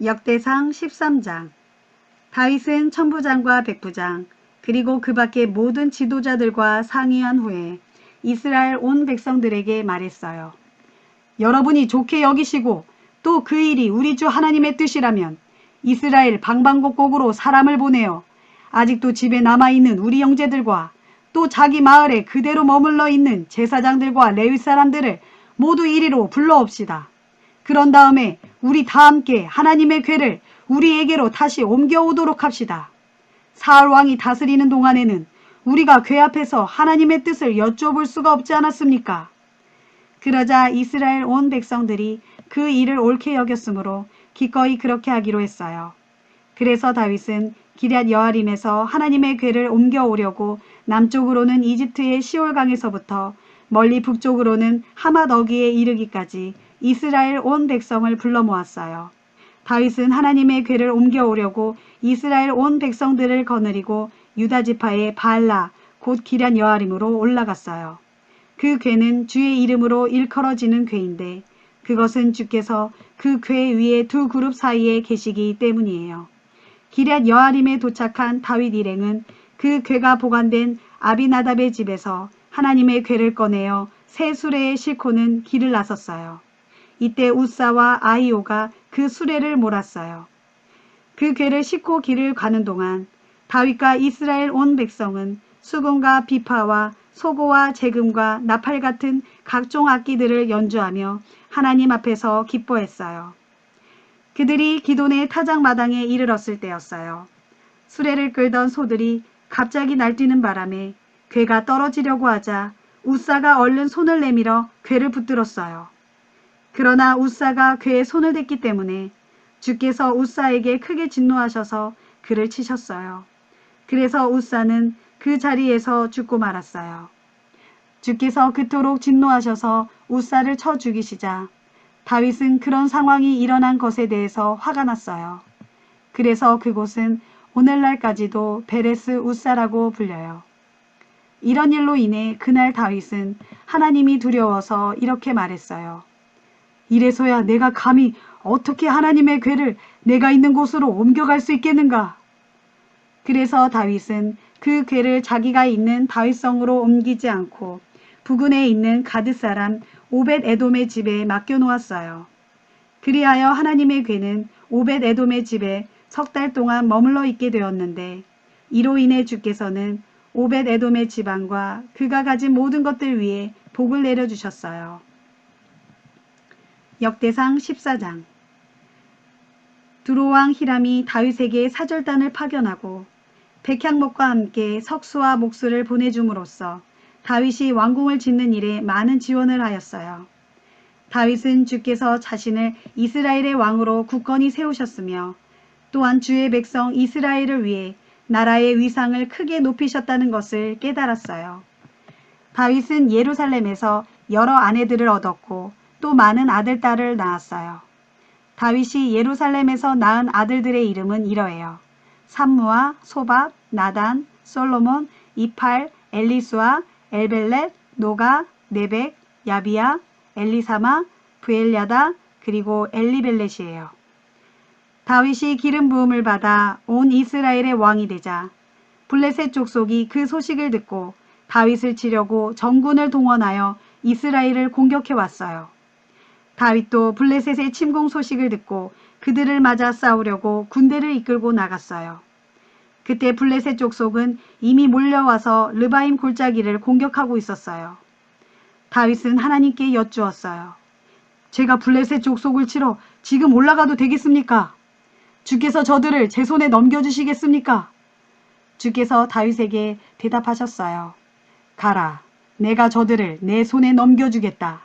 역대상 13장. 다윗은 천부장과 백부장 그리고 그 밖의 모든 지도자들과 상의한 후에 이스라엘 온 백성들에게 말했어요. 여러분이 좋게 여기시고 또 그 일이 우리 주 하나님의 뜻이라면 이스라엘 방방곡곡으로 사람을 보내어 아직도 집에 남아있는 우리 형제들과 또 자기 마을에 그대로 머물러 있는 제사장들과 레위 사람들을 모두 이리로 불러옵시다. 그런 다음에 우리 다 함께 하나님의 궤를 우리에게로 다시 옮겨오도록 합시다. 사울 왕이 다스리는 동안에는 우리가 궤 앞에서 하나님의 뜻을 여쭤볼 수가 없지 않았습니까? 그러자 이스라엘 온 백성들이 그 일을 옳게 여겼으므로 기꺼이 그렇게 하기로 했어요. 그래서 다윗은 기럇 여아림에서 하나님의 궤를 옮겨오려고 남쪽으로는 이집트의 시올강에서부터 멀리 북쪽으로는 하맛 어귀에 이르기까지 이스라엘 온 백성을 불러 모았어요. 다윗은 하나님의 궤를 옮겨오려고 이스라엘 온 백성들을 거느리고 유다 지파의 바알라 곧 기럇 여아림으로 올라갔어요. 그 궤는 주의 이름으로 일컬어지는 궤인데 그것은 주께서 그 궤 위에 두 그룹 사이에 계시기 때문이에요. 기럇 여아림에 도착한 다윗 일행은 그 궤가 보관된 아비나답의 집에서 하나님의 궤를 꺼내어 새 수레에 싣고는 길을 나섰어요. 이때 우사와 아히오가 그 수레를 몰았어요. 그 궤를 싣고 길을 가는 동안 다윗과 이스라엘 온 백성은 수금과 비파와 소고와 재금과 나팔 같은 각종 악기들을 연주하며 하나님 앞에서 기뻐했어요. 그들이 기돈의 타작마당에 이르렀을 때였어요. 수레를 끌던 소들이 갑자기 날뛰는 바람에 궤가 떨어지려고 하자 우사가 얼른 손을 내밀어 궤를 붙들었어요. 그러나 우사가 궤에 손을 댔기 때문에 주께서 우사에게 크게 진노하셔서 그를 치셨어요. 그래서 우사는 그 자리에서 죽고 말았어요. 주께서 그토록 진노하셔서 우사를 쳐 죽이시자 다윗은 그런 상황이 일어난 것에 대해서 화가 났어요. 그래서 그곳은 오늘날까지도 베레스 우사라고 불려요. 이런 일로 인해 그날 다윗은 하나님이 두려워서 이렇게 말했어요. 이래서야 내가 감히 어떻게 하나님의 궤를 내가 있는 곳으로 옮겨갈 수 있겠는가? 그래서 다윗은 그 궤를 자기가 있는 다윗성으로 옮기지 않고 부근에 있는 가드 사람 오벳 에돔의 집에 맡겨놓았어요. 그리하여 하나님의 궤는 오벳 에돔의 집에 석 달 동안 머물러 있게 되었는데 이로 인해 주께서는 오벳 에돔의 집안과 그가 가진 모든 것들 위에 복을 내려주셨어요. 역대상 14장. 두로왕 히람이 다윗에게 사절단을 파견하고 백향목과 함께 석수와 목수를 보내줌으로써 다윗이 왕궁을 짓는 일에 많은 지원을 하였어요. 다윗은 주께서 자신을 이스라엘의 왕으로 굳건히 세우셨으며 또한 주의 백성 이스라엘을 위해 나라의 위상을 크게 높이셨다는 것을 깨달았어요. 다윗은 예루살렘에서 여러 아내들을 얻었고 또 많은 아들, 딸을 낳았어요. 다윗이 예루살렘에서 낳은 아들들의 이름은 이러해요. 삼무아, 소박, 나단, 솔로몬, 이팔, 엘리수아, 엘벨렛, 노가, 네벡, 야비야, 엘리사마, 부엘야다, 그리고 엘리벨렛이에요. 다윗이 기름 부음을 받아 온 이스라엘의 왕이 되자 블레셋 족속이 그 소식을 듣고 다윗을 치려고 전군을 동원하여 이스라엘을 공격해 왔어요. 다윗도 블레셋의 침공 소식을 듣고 그들을 맞아 싸우려고 군대를 이끌고 나갔어요. 그때 블레셋 족속은 이미 몰려와서 르바임 골짜기를 공격하고 있었어요. 다윗은 하나님께 여쭈었어요. 제가 블레셋 족속을 치러 지금 올라가도 되겠습니까? 주께서 저들을 제 손에 넘겨주시겠습니까? 주께서 다윗에게 대답하셨어요. 가라, 내가 저들을 내 손에 넘겨주겠다.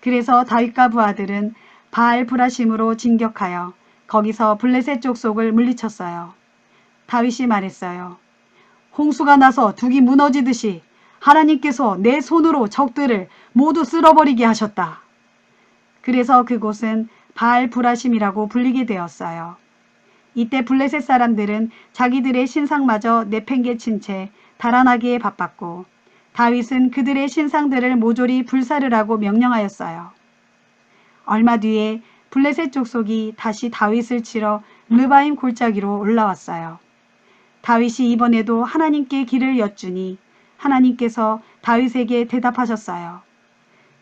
그래서 다윗과 부하들은 바알 브라심으로 진격하여 거기서 블레셋 족속을 물리쳤어요. 다윗이 말했어요. 홍수가 나서 둑이 무너지듯이 하나님께서 내 손으로 적들을 모두 쓸어버리게 하셨다. 그래서 그곳은 바알 브라심이라고 불리게 되었어요. 이때 블레셋 사람들은 자기들의 신상마저 내팽개친 채 달아나기에 바빴고 다윗은 그들의 신상들을 모조리 불사르라고 명령하였어요. 얼마 뒤에 블레셋 족속이 다시 다윗을 치러 르바임 골짜기로 올라왔어요. 다윗이 이번에도 하나님께 길을 여쭈니 하나님께서 다윗에게 대답하셨어요.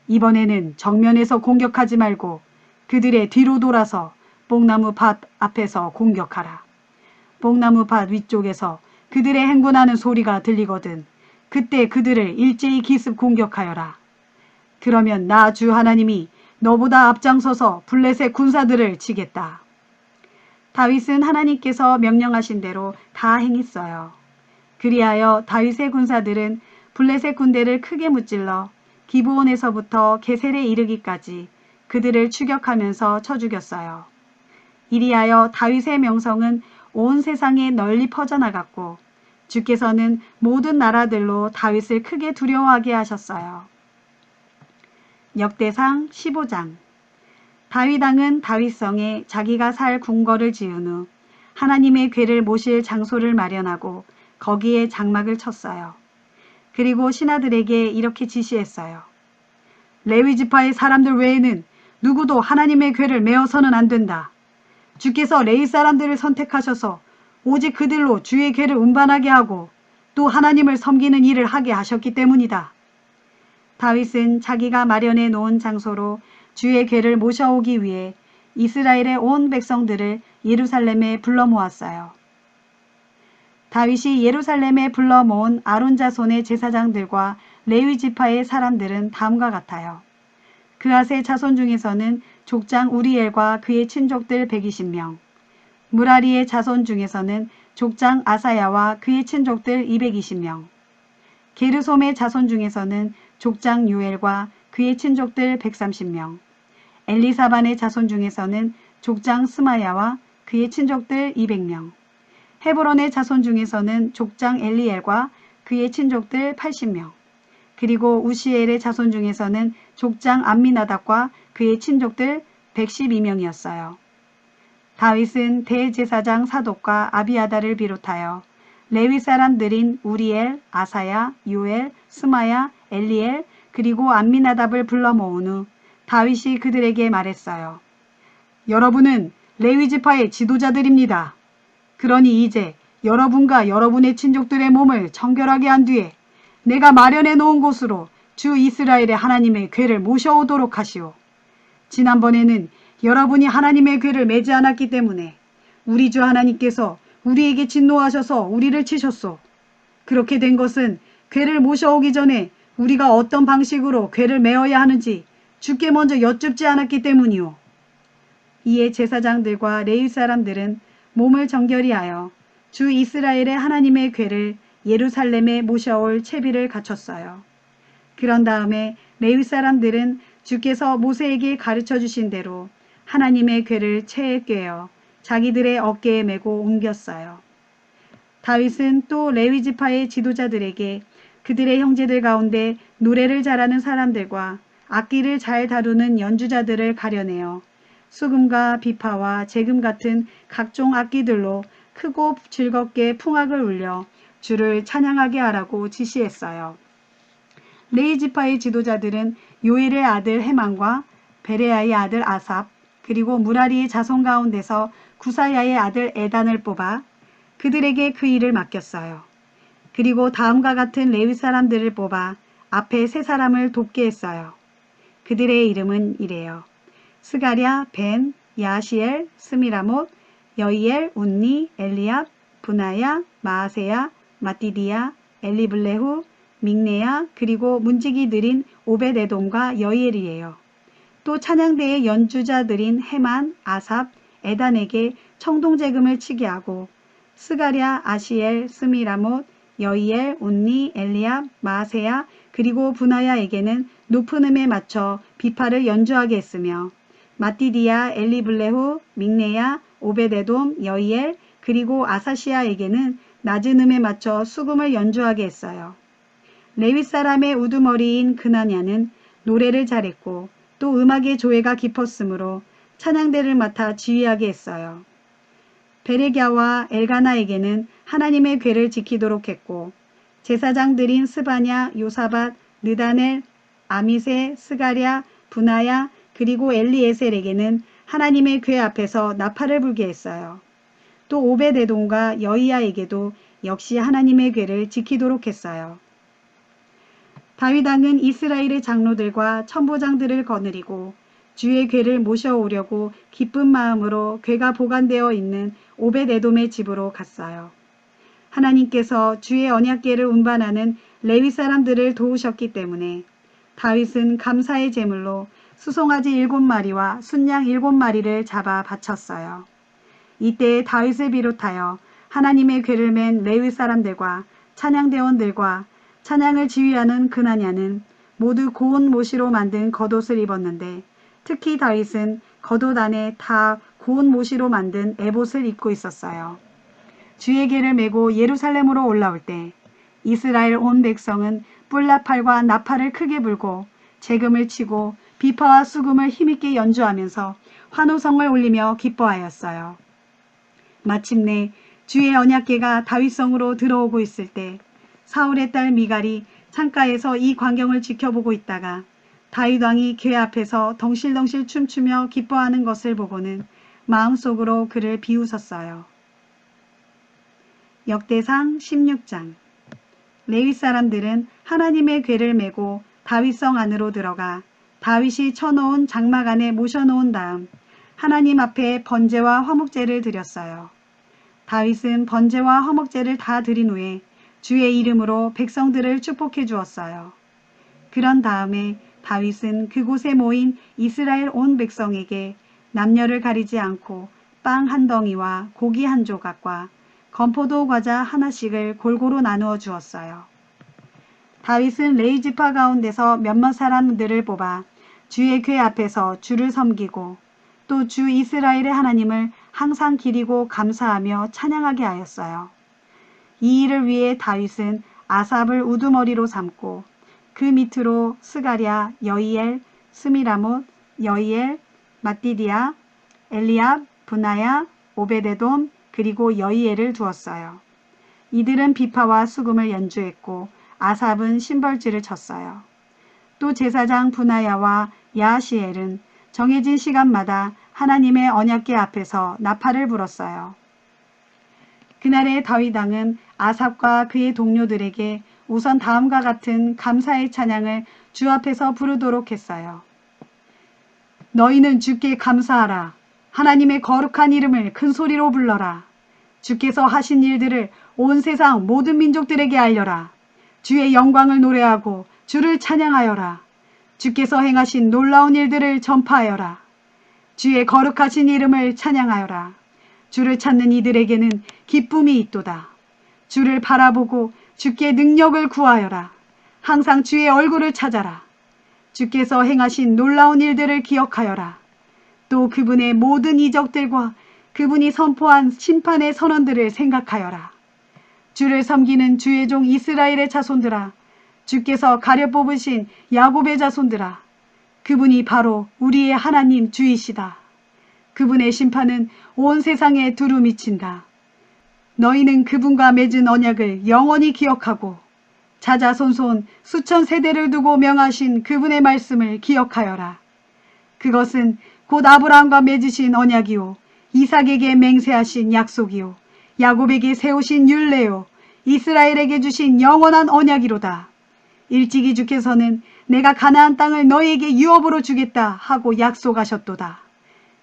이번에는 정면에서 공격하지 말고 그들의 뒤로 돌아서 뽕나무 밭 앞에서 공격하라. 뽕나무 밭 위쪽에서 그들의 행군하는 소리가 들리거든 그때 그들을 일제히 기습 공격하여라. 그러면 나 주 하나님이 너보다 앞장서서 블레셋 군사들을 치겠다. 다윗은 하나님께서 명령하신 대로 다 행했어요. 그리하여 다윗의 군사들은 블레셋 군대를 크게 무찔러 기브온에서부터 게셀에 이르기까지 그들을 추격하면서 쳐 죽였어요. 이리하여 다윗의 명성은 온 세상에 널리 퍼져나갔고 주께서는 모든 나라들로 다윗을 크게 두려워하게 하셨어요. 역대상 15장. 다윗 왕은 다윗성에 자기가 살 궁궐을 지은 후 하나님의 궤를 모실 장소를 마련하고 거기에 장막을 쳤어요. 그리고 신하들에게 이렇게 지시했어요. 레위 지파의 사람들 외에는 누구도 하나님의 궤를 메어서는 안 된다. 주께서 레위 사람들을 선택하셔서 오직 그들로 주의 궤를 운반하게 하고 또 하나님을 섬기는 일을 하게 하셨기 때문이다. 다윗은 자기가 마련해 놓은 장소로 주의 궤를 모셔오기 위해 이스라엘의 온 백성들을 예루살렘에 불러 모았어요. 다윗이 예루살렘에 불러 모은 아론 자손의 제사장들과 레위 지파의 사람들은 다음과 같아요. 그앗의 자손 중에서는 족장 우리엘과 그의 친족들 120명, 무라리의 자손 중에서는 족장 아사야와 그의 친족들 220명, 게르솜의 자손 중에서는 족장 유엘과 그의 친족들 130명, 엘리사반의 자손 중에서는 족장 스마야와 그의 친족들 200명, 헤브론의 자손 중에서는 족장 엘리엘과 그의 친족들 80명, 그리고 우시엘의 자손 중에서는 족장 암미나답과 그의 친족들 112명이었어요. 다윗은 대제사장 사독과 아비아다를 비롯하여 레위 사람들인 우리엘, 아사야, 요엘, 스마야, 엘리엘 그리고 암미나답을 불러 모은 후 다윗이 그들에게 말했어요. 여러분은 레위 지파의 지도자들입니다. 그러니 이제 여러분과 여러분의 친족들의 몸을 청결하게 한 뒤에 내가 마련해 놓은 곳으로 주 이스라엘의 하나님의 궤를 모셔오도록 하시오. 지난번에는 여러분이 하나님의 궤를 매지 않았기 때문에 우리 주 하나님께서 우리에게 진노하셔서 우리를 치셨소. 그렇게 된 것은 궤를 모셔오기 전에 우리가 어떤 방식으로 궤를 메어야 하는지 주께 먼저 여쭙지 않았기 때문이오. 이에 제사장들과 레위 사람들은 몸을 정결히 하여 주 이스라엘의 하나님의 궤를 예루살렘에 모셔올 채비를 갖췄어요. 그런 다음에 레위 사람들은 주께서 모세에게 가르쳐 주신 대로 하나님의 궤를 채에 꿰어 자기들의 어깨에 메고 옮겼어요. 다윗은 또 레위 지파의 지도자들에게 그들의 형제들 가운데 노래를 잘하는 사람들과 악기를 잘 다루는 연주자들을 가려내어 수금과 비파와 재금 같은 각종 악기들로 크고 즐겁게 풍악을 울려 주를 찬양하게 하라고 지시했어요. 레위 지파의 지도자들은 요엘의 아들 헤만과 베레야의 아들 아삽 그리고 무라리의 자손 가운데서 구사야의 아들 에단을 뽑아 그들에게 그 일을 맡겼어요. 그리고 다음과 같은 레위 사람들을 뽑아 앞에 세 사람을 돕게 했어요. 그들의 이름은 이래요. 스가랴, 벤, 야시엘, 스미라못, 여이엘, 운니, 엘리압, 부나야, 마아세야, 마띠디야, 엘리블레후, 믹네야 그리고 문지기들인 오벳에돔과 여이엘이에요. 또 찬양대의 연주자들인 헤만, 아삽, 에단에게 청동재금을 치게 하고 스가랴, 아시엘, 스미라못, 여이엘, 운니, 엘리압, 마아세야 그리고 부나야에게는 높은 음에 맞춰 비파를 연주하게 했으며 마띠디야, 엘리블레후, 믹네야, 오벳에돔, 여이엘 그리고 아사시아에게는 낮은 음에 맞춰 수금을 연주하게 했어요. 레위 사람의 우두머리인 그나냐는 노래를 잘했고 또 음악의 조예가 깊었으므로 찬양대를 맡아 지휘하게 했어요. 베레갸와 엘가나에게는 하나님의 궤를 지키도록 했고 제사장들인 스바냐, 요사밧, 느다넬, 아미세, 스가랴, 부나야 그리고 엘리에셀에게는 하나님의 궤 앞에서 나팔을 불게 했어요. 또 오벳에돔과 여이야에게도 역시 하나님의 궤를 지키도록 했어요. 다윗 왕은 이스라엘의 장로들과 천부장들을 거느리고 주의 궤를 모셔오려고 기쁜 마음으로 궤가 보관되어 있는 오벳에돔의 집으로 갔어요. 하나님께서 주의 언약궤를 운반하는 레위 사람들을 도우셨기 때문에 다윗은 감사의 제물로 수송아지 7마리와 순양 7마리를 잡아 바쳤어요. 이때 다윗을 비롯하여 하나님의 궤를 맨 레위 사람들과 찬양대원들과 찬양을 지휘하는 그나냐는 모두 고운 모시로 만든 겉옷을 입었는데 특히 다윗은 겉옷 안에 다 고운 모시로 만든 에봇을 입고 있었어요. 주의 궤를 메고 예루살렘으로 올라올 때 이스라엘 온 백성은 뿔나팔과 나팔을 크게 불고 재금을 치고 비파와 수금을 힘있게 연주하면서 환호성을 올리며 기뻐하였어요. 마침내 주의 언약궤가 다윗성으로 들어오고 있을 때 사울의 딸 미갈이 창가에서 이 광경을 지켜보고 있다가 다윗 왕이 궤 앞에서 덩실덩실 춤추며 기뻐하는 것을 보고는 마음속으로 그를 비웃었어요. 역대상 16장. 레위 사람들은 하나님의 궤를 메고 다윗성 안으로 들어가 다윗이 쳐놓은 장막 안에 모셔놓은 다음 하나님 앞에 번제와 화목제를 드렸어요. 다윗은 번제와 화목제를 다 드린 후에 주의 이름으로 백성들을 축복해 주었어요. 그런 다음에 다윗은 그곳에 모인 이스라엘 온 백성에게 남녀를 가리지 않고 빵 한 덩이와 고기 한 조각과 건포도 과자 하나씩을 골고루 나누어 주었어요. 다윗은 레위 지파 가운데서 몇몇 사람들을 뽑아 주의 궤 앞에서 주를 섬기고 또 주 이스라엘의 하나님을 항상 기리고 감사하며 찬양하게 하였어요. 이 일을 위해 다윗은 아삽을 우두머리로 삼고 그 밑으로 스가랴, 여이엘, 스미라못, 여이엘, 마띠디아, 엘리압, 브나야, 오벳에돔 그리고 여이엘을 두었어요. 이들은 비파와 수금을 연주했고 아삽은 심벌지를 쳤어요. 또 제사장 브나야와 야하시엘은 정해진 시간마다 하나님의 언약궤 앞에서 나팔을 불었어요. 그날의 다윗 왕은 아삽과 그의 동료들에게 우선 다음과 같은 감사의 찬양을 주 앞에서 부르도록 했어요. 너희는 주께 감사하라. 하나님의 거룩한 이름을 큰 소리로 불러라. 주께서 하신 일들을 온 세상 모든 민족들에게 알려라. 주의 영광을 노래하고 주를 찬양하여라. 주께서 행하신 놀라운 일들을 전파하여라. 주의 거룩하신 이름을 찬양하여라. 주를 찾는 이들에게는 기쁨이 있도다. 주를 바라보고 주께 능력을 구하여라. 항상 주의 얼굴을 찾아라. 주께서 행하신 놀라운 일들을 기억하여라. 또 그분의 모든 이적들과 그분이 선포한 심판의 선언들을 생각하여라. 주를 섬기는 주의 종 이스라엘의 자손들아, 주께서 가려 뽑으신 야곱의 자손들아, 그분이 바로 우리의 하나님 주이시다. 그분의 심판은 온 세상에 두루 미친다. 너희는 그분과 맺은 언약을 영원히 기억하고 자자손손 수천 세대를 두고 명하신 그분의 말씀을 기억하여라. 그것은 곧 아브라함과 맺으신 언약이요 이삭에게 맹세하신 약속이요 야곱에게 세우신 율례요 이스라엘에게 주신 영원한 언약이로다. 일찍이 주께서는 내가 가나안 땅을 너희에게 유업으로 주겠다 하고 약속하셨도다.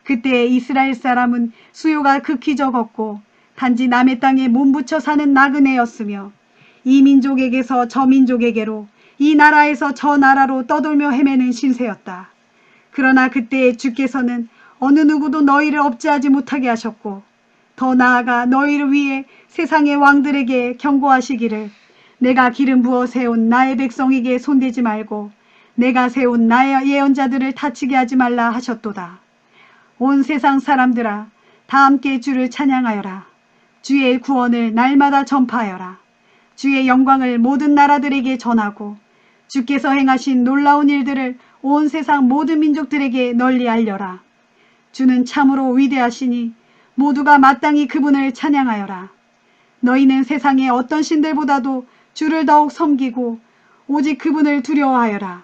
그때 이스라엘 사람은 수요가 극히 적었고 단지 남의 땅에 몸붙여 사는 나그네였으며 이 민족에게서 저 민족에게로 이 나라에서 저 나라로 떠돌며 헤매는 신세였다. 그러나 그때 주께서는 어느 누구도 너희를 업제하지 못하게 하셨고 더 나아가 너희를 위해 세상의 왕들에게 경고하시기를 내가 기름 부어 세운 나의 백성에게 손대지 말고 내가 세운 나의 예언자들을 다치게 하지 말라 하셨도다. 온 세상 사람들아 다 함께 주를 찬양하여라. 주의 구원을 날마다 전파하여라. 주의 영광을 모든 나라들에게 전하고 주께서 행하신 놀라운 일들을 온 세상 모든 민족들에게 널리 알려라. 주는 참으로 위대하시니 모두가 마땅히 그분을 찬양하여라. 너희는 세상의 어떤 신들보다도 주를 더욱 섬기고 오직 그분을 두려워하여라.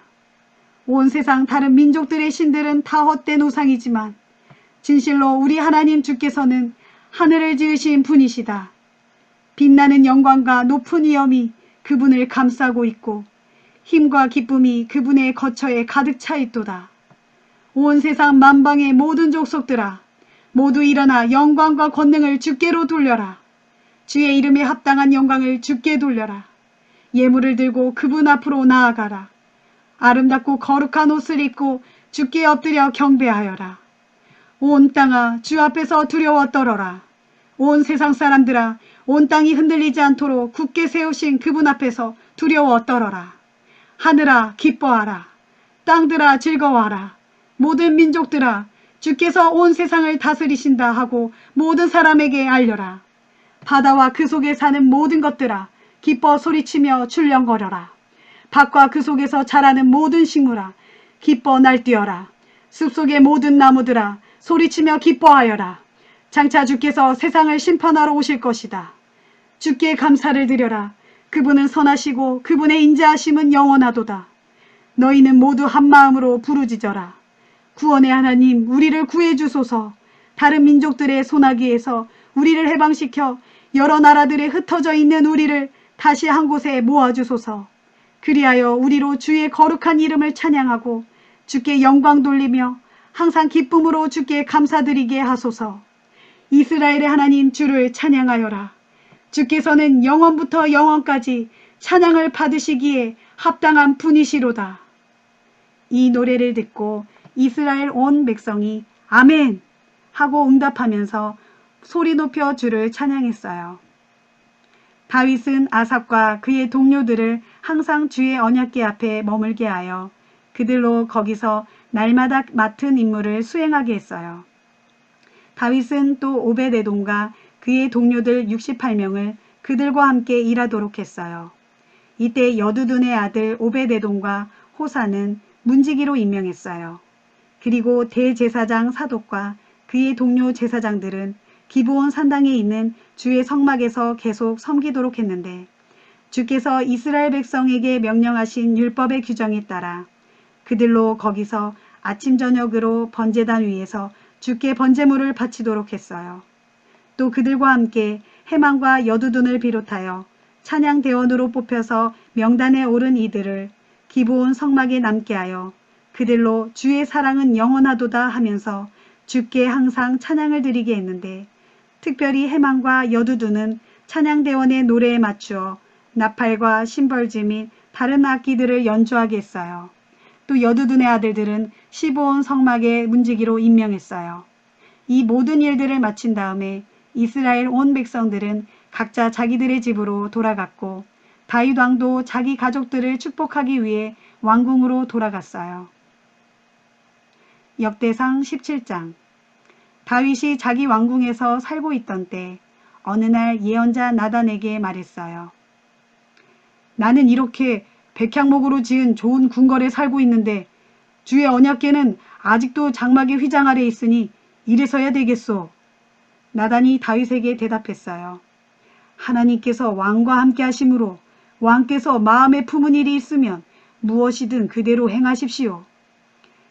온 세상 다른 민족들의 신들은 다 헛된 우상이지만 진실로 우리 하나님 주께서는 하늘을 지으신 분이시다. 빛나는 영광과 높은 위엄이 그분을 감싸고 있고 힘과 기쁨이 그분의 거처에 가득 차 있도다. 온 세상 만방의 모든 족속들아, 모두 일어나 영광과 권능을 주께로 돌려라. 주의 이름에 합당한 영광을 주께 돌려라. 예물을 들고 그분 앞으로 나아가라. 아름답고 거룩한 옷을 입고 주께 엎드려 경배하여라. 온 땅아, 주 앞에서 두려워 떨어라. 온 세상 사람들아, 온 땅이 흔들리지 않도록 굳게 세우신 그분 앞에서 두려워 떨어라. 하늘아, 기뻐하라. 땅들아, 즐거워하라. 모든 민족들아, 주께서 온 세상을 다스리신다 하고 모든 사람에게 알려라. 바다와 그 속에 사는 모든 것들아, 기뻐 소리치며 출렁거려라. 밭과 그 속에서 자라는 모든 식물아, 기뻐 날뛰어라. 숲속의 모든 나무들아, 소리치며 기뻐하여라. 장차 주께서 세상을 심판하러 오실 것이다. 주께 감사를 드려라. 그분은 선하시고 그분의 인자하심은 영원하도다. 너희는 모두 한마음으로 부르짖어라. 구원의 하나님, 우리를 구해주소서. 다른 민족들의 소나기에서 우리를 해방시켜 여러 나라들에 흩어져 있는 우리를 다시 한 곳에 모아주소서. 그리하여 우리로 주의 거룩한 이름을 찬양하고 주께 영광 돌리며 항상 기쁨으로 주께 감사드리게 하소서. 이스라엘의 하나님 주를 찬양하여라. 주께서는 영원부터 영원까지 찬양을 받으시기에 합당한 분이시로다. 이 노래를 듣고 이스라엘 온 백성이 아멘 하고 응답하면서 소리 높여 주를 찬양했어요. 다윗은 아삽과 그의 동료들을 항상 주의 언약궤 앞에 머물게 하여 그들로 거기서 날마다 맡은 임무를 수행하게 했어요. 다윗은 또 오벳에돔과 그의 동료들 68명을 그들과 함께 일하도록 했어요. 이때 여두둔의 아들 오벳에돔과 호사는 문지기로 임명했어요. 그리고 대제사장 사독과 그의 동료 제사장들은 기브온 산당에 있는 주의 성막에서 계속 섬기도록 했는데 주께서 이스라엘 백성에게 명령하신 율법의 규정에 따라 그들로 거기서 아침 저녁으로 번제단 위에서 주께 번제물을 바치도록 했어요. 또 그들과 함께 헤만과 여두둔을 비롯하여 찬양대원으로 뽑혀서 명단에 오른 이들을 기브온 성막에 남게 하여 그들로 주의 사랑은 영원하도다 하면서 주께 항상 찬양을 드리게 했는데 특별히 헤만과 여두둔은 찬양대원의 노래에 맞추어 나팔과 심벌지 및 다른 악기들을 연주하게 했어요. 또 여두둔의 아들들은 시브온 성막의 문지기로 임명했어요. 이 모든 일들을 마친 다음에 이스라엘 온 백성들은 각자 자기들의 집으로 돌아갔고 다윗 왕도 자기 가족들을 축복하기 위해 왕궁으로 돌아갔어요. 역대상 17장. 다윗이 자기 왕궁에서 살고 있던 때 어느 날 예언자 나단에게 말했어요. 나는 이렇게 백향목으로 지은 좋은 궁궐에 살고 있는데 주의 언약궤는 아직도 장막의 휘장 아래 있으니 이래서야 되겠소. 나단이 다윗에게 대답했어요. 하나님께서 왕과 함께 하심으로 왕께서 마음에 품은 일이 있으면 무엇이든 그대로 행하십시오.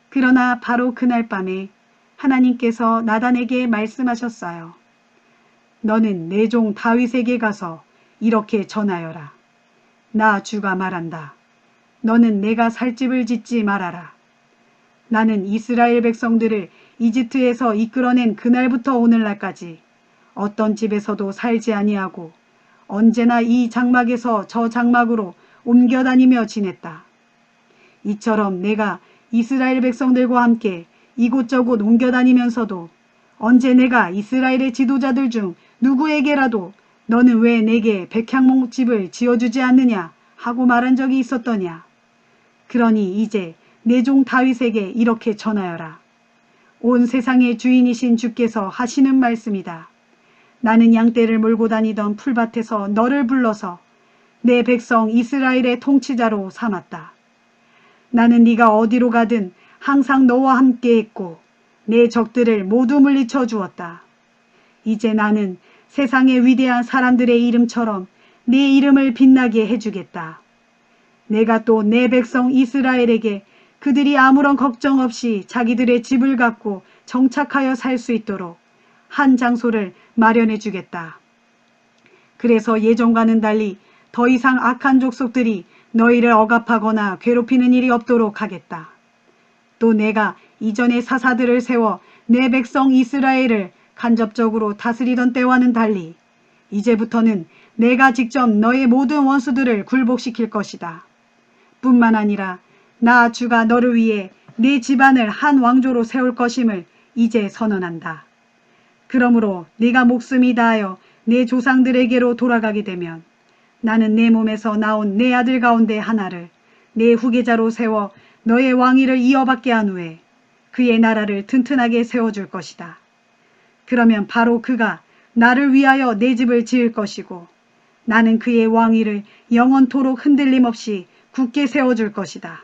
그러나 바로 그날 밤에 하나님께서 나단에게 말씀하셨어요. 너는 내 종 다윗에게 가서 이렇게 전하여라. 나 주가 말한다. 너는 내가 살 집을 짓지 말아라. 나는 이스라엘 백성들을 이집트에서 이끌어낸 그날부터 오늘날까지 어떤 집에서도 살지 아니하고 언제나 이 장막에서 저 장막으로 옮겨다니며 지냈다. 이처럼 내가 이스라엘 백성들과 함께 이곳저곳 옮겨다니면서도 언제 내가 이스라엘의 지도자들 중 누구에게라도 너는 왜 내게 백향목 집을 지어주지 않느냐 하고 말한 적이 있었더냐. 그러니 이제 내 종 다윗에게 이렇게 전하여라. 온 세상의 주인이신 주께서 하시는 말씀이다. 나는 양떼를 몰고 다니던 풀밭에서 너를 불러서 내 백성 이스라엘의 통치자로 삼았다. 나는 네가 어디로 가든 항상 너와 함께 했고 내 적들을 모두 물리쳐 주었다. 이제 나는 세상의 위대한 사람들의 이름처럼 네 이름을 빛나게 해주겠다. 내가 또 내 백성 이스라엘에게 그들이 아무런 걱정 없이 자기들의 집을 갖고 정착하여 살 수 있도록 한 장소를 마련해 주겠다. 그래서 예전과는 달리 더 이상 악한 족속들이 너희를 억압하거나 괴롭히는 일이 없도록 하겠다. 또 내가 이전에 사사들을 세워 내 백성 이스라엘을 간접적으로 다스리던 때와는 달리 이제부터는 내가 직접 너의 모든 원수들을 굴복시킬 것이다. 뿐만 아니라 나 주가 너를 위해 내 집안을 한 왕조로 세울 것임을 이제 선언한다. 그러므로 네가 목숨이 다하여 내 조상들에게로 돌아가게 되면 나는 내 몸에서 나온 내 아들 가운데 하나를 내 후계자로 세워 너의 왕위를 이어받게 한 후에 그의 나라를 튼튼하게 세워줄 것이다. 그러면 바로 그가 나를 위하여 내 집을 지을 것이고 나는 그의 왕위를 영원토록 흔들림 없이 굳게 세워줄 것이다.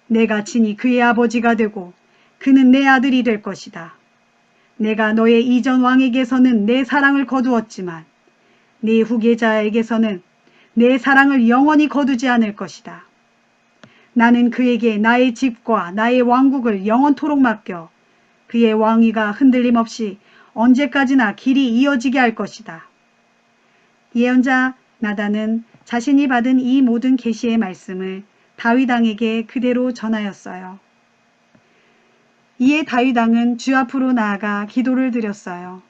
내가 친히 그의 아버지가 되고 그는 내 아들이 될 것이다. 내가 너의 이전 왕에게서는 내 사랑을 거두었지만 네 후계자에게서는 내 사랑을 영원히 거두지 않을 것이다. 나는 그에게 나의 집과 나의 왕국을 영원토록 맡겨 그의 왕위가 흔들림 없이 언제까지나 길이 이어지게 할 것이다. 예언자 나단은 자신이 받은 이 모든 계시의 말씀을 다윗 왕에게 그대로 전하였어요. 이에 다윗 왕은 주 앞으로 나아가 기도를 드렸어요.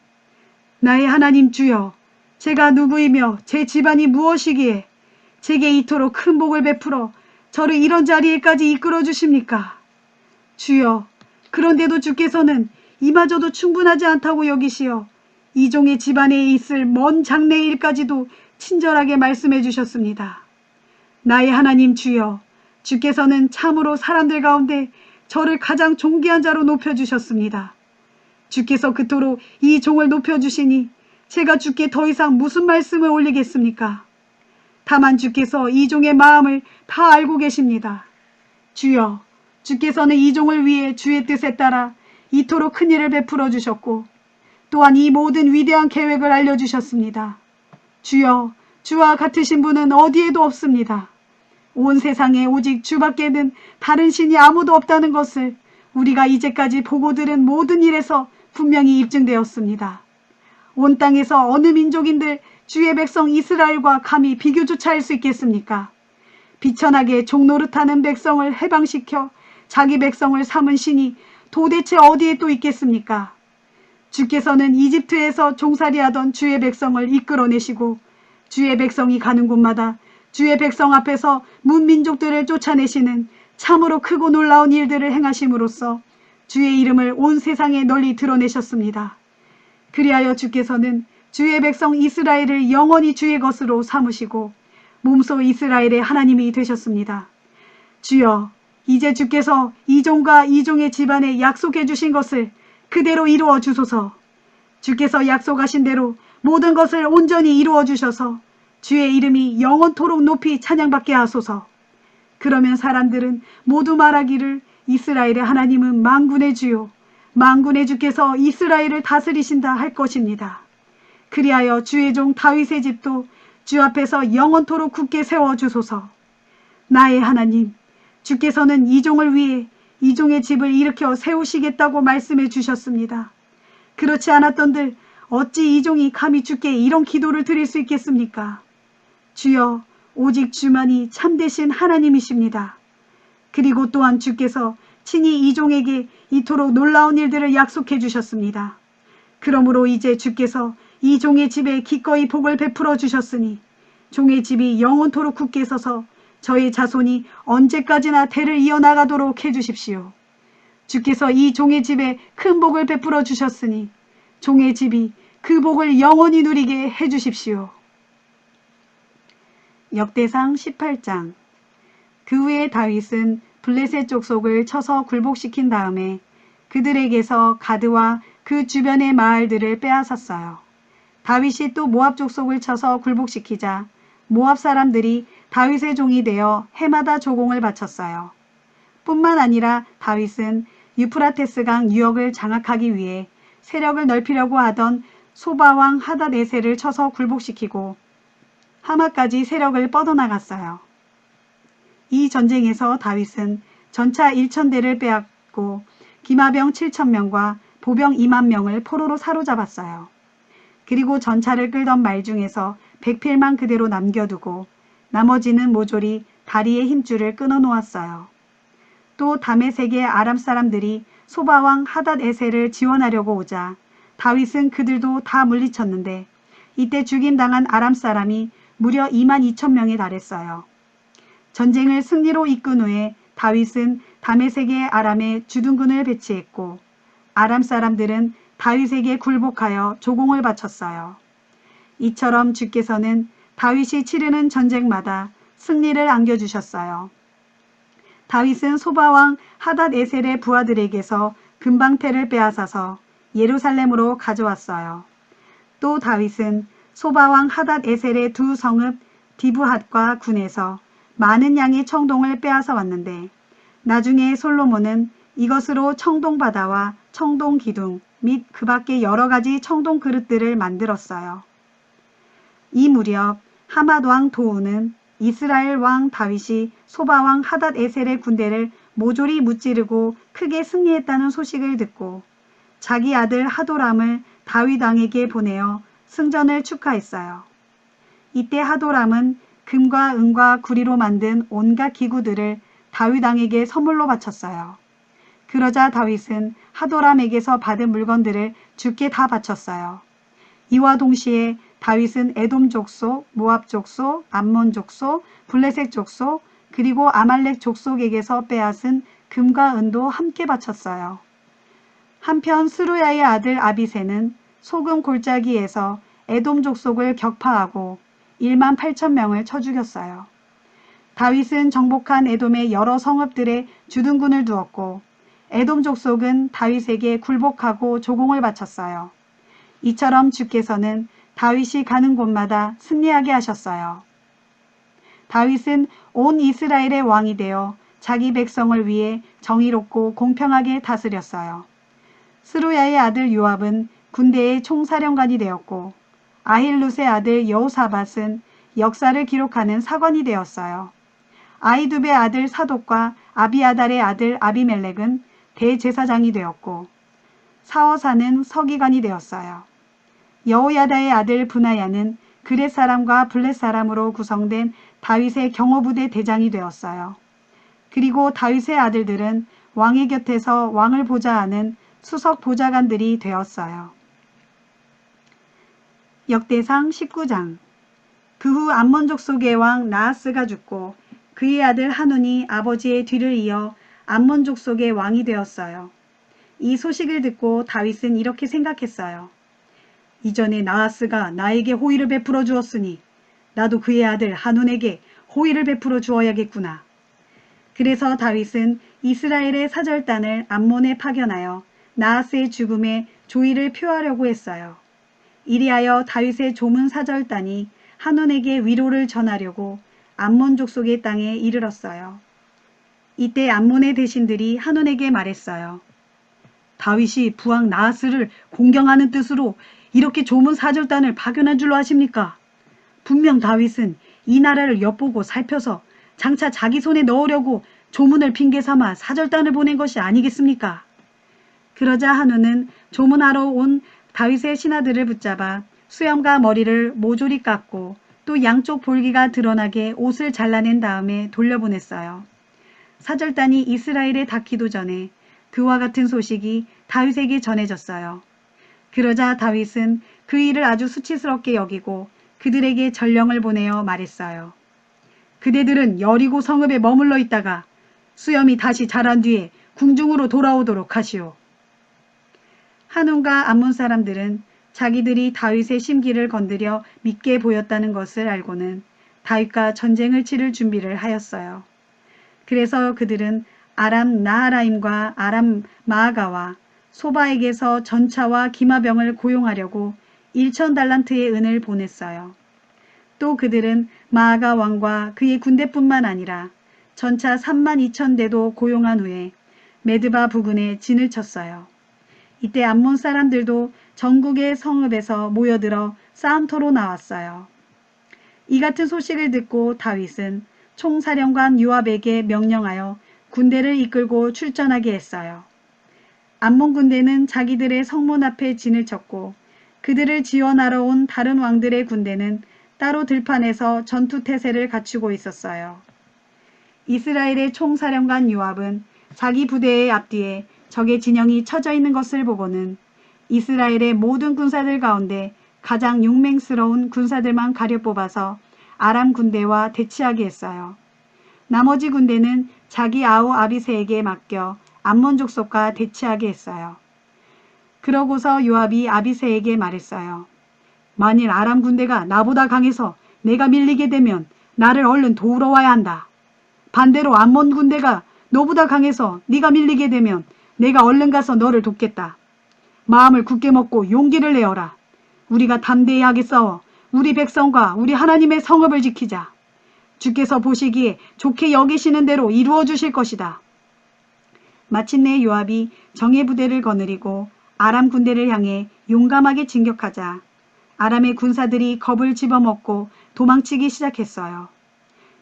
나의 하나님 주여, 제가 누구이며 제 집안이 무엇이기에 제게 이토록 큰 복을 베풀어 저를 이런 자리에까지 이끌어 주십니까? 주여, 그런데도 주께서는 이마저도 충분하지 않다고 여기시어 이종의 집안에 있을 먼 장래의 일까지도 친절하게 말씀해 주셨습니다. 나의 하나님 주여, 주께서는 참으로 사람들 가운데 저를 가장 존귀한 자로 높여주셨습니다. 주께서 그토록 이 종을 높여주시니 제가 주께 더 이상 무슨 말씀을 올리겠습니까? 다만 주께서 이 종의 마음을 다 알고 계십니다. 주여, 주께서는 이 종을 위해 주의 뜻에 따라 이토록 큰 일을 베풀어 주셨고 또한 이 모든 위대한 계획을 알려주셨습니다. 주여, 주와 같으신 분은 어디에도 없습니다. 온 세상에 오직 주밖에는 다른 신이 아무도 없다는 것을 우리가 이제까지 보고 들은 모든 일에서 분명히 입증되었습니다. 온 땅에서 어느 민족인들 주의 백성 이스라엘과 감히 비교조차 할 수 있겠습니까? 비천하게 종노릇하는 백성을 해방시켜 자기 백성을 삼은 신이 도대체 어디에 또 있겠습니까? 주께서는 이집트에서 종살이하던 주의 백성을 이끌어내시고 주의 백성이 가는 곳마다 주의 백성 앞에서 문민족들을 쫓아내시는 참으로 크고 놀라운 일들을 행하심으로써 주의 이름을 온 세상에 널리 드러내셨습니다. 그리하여 주께서는 주의 백성 이스라엘을 영원히 주의 것으로 삼으시고 몸소 이스라엘의 하나님이 되셨습니다. 주여, 이제 주께서 이 종과 이 종의 집안에 약속해 주신 것을 그대로 이루어 주소서. 주께서 약속하신 대로 모든 것을 온전히 이루어 주셔서 주의 이름이 영원토록 높이 찬양받게 하소서. 그러면 사람들은 모두 말하기를 이스라엘의 하나님은 만군의 주요 만군의 주께서 이스라엘을 다스리신다 할 것입니다. 그리하여 주의 종 다윗의 집도 주 앞에서 영원토록 굳게 세워주소서. 나의 하나님, 주께서는 이 종을 위해 이 종의 집을 일으켜 세우시겠다고 말씀해 주셨습니다. 그렇지 않았던들 어찌 이 종이 감히 주께 이런 기도를 드릴 수 있겠습니까? 주여, 오직 주만이 참되신 하나님이십니다. 그리고 또한 주께서 친히 이 종에게 이토록 놀라운 일들을 약속해 주셨습니다. 그러므로 이제 주께서 이 종의 집에 기꺼이 복을 베풀어 주셨으니 종의 집이 영원토록 굳게 서서 저의 자손이 언제까지나 대를 이어나가도록 해주십시오. 주께서 이 종의 집에 큰 복을 베풀어 주셨으니 종의 집이 그 복을 영원히 누리게 해주십시오. 역대상 18장. 그 후에 다윗은 블레셋 족속을 쳐서 굴복시킨 다음에 그들에게서 가드와 그 주변의 마을들을 빼앗았어요. 다윗이 또 모압 족속을 쳐서 굴복시키자 모압 사람들이 다윗의 종이 되어 해마다 조공을 바쳤어요. 뿐만 아니라 다윗은 유프라테스강 유역을 장악하기 위해 세력을 넓히려고 하던 소바왕 하닷에셀을 쳐서 굴복시키고 하마까지 세력을 뻗어나갔어요. 이 전쟁에서 다윗은 전차 1,000대를 빼앗고 기마병 7,000명과 보병 2만 명을 포로로 사로잡았어요. 그리고 전차를 끌던 말 중에서 100필만 그대로 남겨두고 나머지는 모조리 다리의 힘줄을 끊어 놓았어요. 또 다메섹의 아람 사람들이 소바왕 하닷 에셀을 지원하려고 오자 다윗은 그들도 다 물리쳤는데 이때 죽임당한 아람 사람이 무려 22,000명에 달했어요. 전쟁을 승리로 이끈 후에 다윗은 다메섹의 아람에 주둔군을 배치했고 아람 사람들은 다윗에게 굴복하여 조공을 바쳤어요. 이처럼 주께서는 다윗이 치르는 전쟁마다 승리를 안겨주셨어요. 다윗은 소바왕 하닷 에셀의 부하들에게서 금방패를 빼앗아서 예루살렘으로 가져왔어요. 또 다윗은 소바왕 하닷 에셀의 두 성읍 디브핫과 군에서 많은 양의 청동을 빼앗아 왔는데 나중에 솔로몬은 이것으로 청동바다와 청동기둥 및 그 밖의 여러 가지 청동 그릇들을 만들었어요. 이 무렵 하맛 왕 도우는 이스라엘 왕 다윗이 소바왕 하닷 에셀의 군대를 모조리 무찌르고 크게 승리했다는 소식을 듣고 자기 아들 하도람을 다윗 왕에게 보내어 승전을 축하했어요. 이때 하도람은 금과 은과 구리로 만든 온갖 기구들을 다윗 왕에게 선물로 바쳤어요. 그러자 다윗은 하도람에게서 받은 물건들을 주께 다 바쳤어요. 이와 동시에 다윗은 에돔 족속, 모압 족속, 암몬 족속, 블레셋 족속, 그리고 아말렉 족속에게서 빼앗은 금과 은도 함께 바쳤어요. 한편 스루야의 아들 아비새는 소금 골짜기에서 에돔 족속을 격파하고 18,000명을 쳐 죽였어요. 다윗은 정복한 에돔의 여러 성읍들에 주둔군을 두었고 에돔 족속은 다윗에게 굴복하고 조공을 바쳤어요. 이처럼 주께서는 다윗이 가는 곳마다 승리하게 하셨어요. 다윗은 온 이스라엘의 왕이 되어 자기 백성을 위해 정의롭고 공평하게 다스렸어요. 스루야의 아들 요압은 군대의 총사령관이 되었고 아힐룻의 아들 여호사밧은 역사를 기록하는 사관이 되었어요. 아히두베의 아들 사독과 아비아달의 아들 아비멜렉은 대제사장이 되었고 사어사는 서기관이 되었어요. 여호야다의 아들 브나야는 그렛 사람과 블렛 사람으로 구성된 다윗의 경호부대 대장이 되었어요. 그리고 다윗의 아들들은 왕의 곁에서 왕을 보좌하는 수석 보좌관들이 되었어요. 역대상 19장. 그 후 암몬 족속의 왕 나하스가 죽고 그의 아들 한운이 아버지의 뒤를 이어 암몬 족속의 왕이 되었어요. 이 소식을 듣고 다윗은 이렇게 생각했어요. 이전에 나하스가 나에게 호의를 베풀어 주었으니 나도 그의 아들 한운에게 호의를 베풀어 주어야겠구나. 그래서 다윗은 이스라엘의 사절단을 암몬에 파견하여 나하스의 죽음에 조의를 표하려고 했어요. 이리하여 다윗의 조문 사절단이 한운에게 위로를 전하려고 암몬 족속의 땅에 이르렀어요. 이때 암몬의 대신들이 한운에게 말했어요. 다윗이 부왕 나하스를 공경하는 뜻으로 이렇게 조문 사절단을 파견한 줄로 아십니까? 분명 다윗은 이 나라를 엿보고 살펴서 장차 자기 손에 넣으려고 조문을 핑계삼아 사절단을 보낸 것이 아니겠습니까? 그러자 한운은 조문하러 온 다윗의 신하들을 붙잡아 수염과 머리를 모조리 깎고 또 양쪽 볼기가 드러나게 옷을 잘라낸 다음에 돌려보냈어요. 사절단이 이스라엘에 닿기도 전에 그와 같은 소식이 다윗에게 전해졌어요. 그러자 다윗은 그 일을 아주 수치스럽게 여기고 그들에게 전령을 보내어 말했어요. 그대들은 여리고 성읍에 머물러 있다가 수염이 다시 자란 뒤에 궁중으로 돌아오도록 하시오. 한운과 암몬 사람들은 자기들이 다윗의 심기를 건드려 믿게 보였다는 것을 알고는 다윗과 전쟁을 치를 준비를 하였어요. 그래서 그들은 아람 나하라임과 아람 마아가와 소바에게서 전차와 기마병을 고용하려고 1,000달란트의 은을 보냈어요. 또 그들은 마아가 왕과 그의 군대뿐만 아니라 전차 32,000대도 고용한 후에 메드바 부근에 진을 쳤어요. 이때 암몬 사람들도 전국의 성읍에서 모여들어 싸움터로 나왔어요. 이 같은 소식을 듣고 다윗은 총사령관 요압에게 명령하여 군대를 이끌고 출전하게 했어요. 암몬 군대는 자기들의 성문 앞에 진을 쳤고 그들을 지원하러 온 다른 왕들의 군대는 따로 들판에서 전투 태세를 갖추고 있었어요. 이스라엘의 총사령관 요압은 자기 부대의 앞뒤에 적의 진영이 쳐져 있는 것을 보고는 이스라엘의 모든 군사들 가운데 가장 용맹스러운 군사들만 가려 뽑아서 아람 군대와 대치하게 했어요. 나머지 군대는 자기 아우 아비새에게 맡겨 암몬 족속과 대치하게 했어요. 그러고서 요압이 아비새에게 말했어요. 만일 아람 군대가 나보다 강해서 내가 밀리게 되면 나를 얼른 도우러 와야 한다. 반대로 암몬 군대가 너보다 강해서 네가 밀리게 되면 내가 얼른 가서 너를 돕겠다. 마음을 굳게 먹고 용기를 내어라. 우리가 담대히 하게 싸워 우리 백성과 우리 하나님의 성읍을 지키자. 주께서 보시기에 좋게 여기시는 대로 이루어 주실 것이다. 마침내 요압이 정예 부대를 거느리고 아람 군대를 향해 용감하게 진격하자 아람의 군사들이 겁을 집어먹고 도망치기 시작했어요.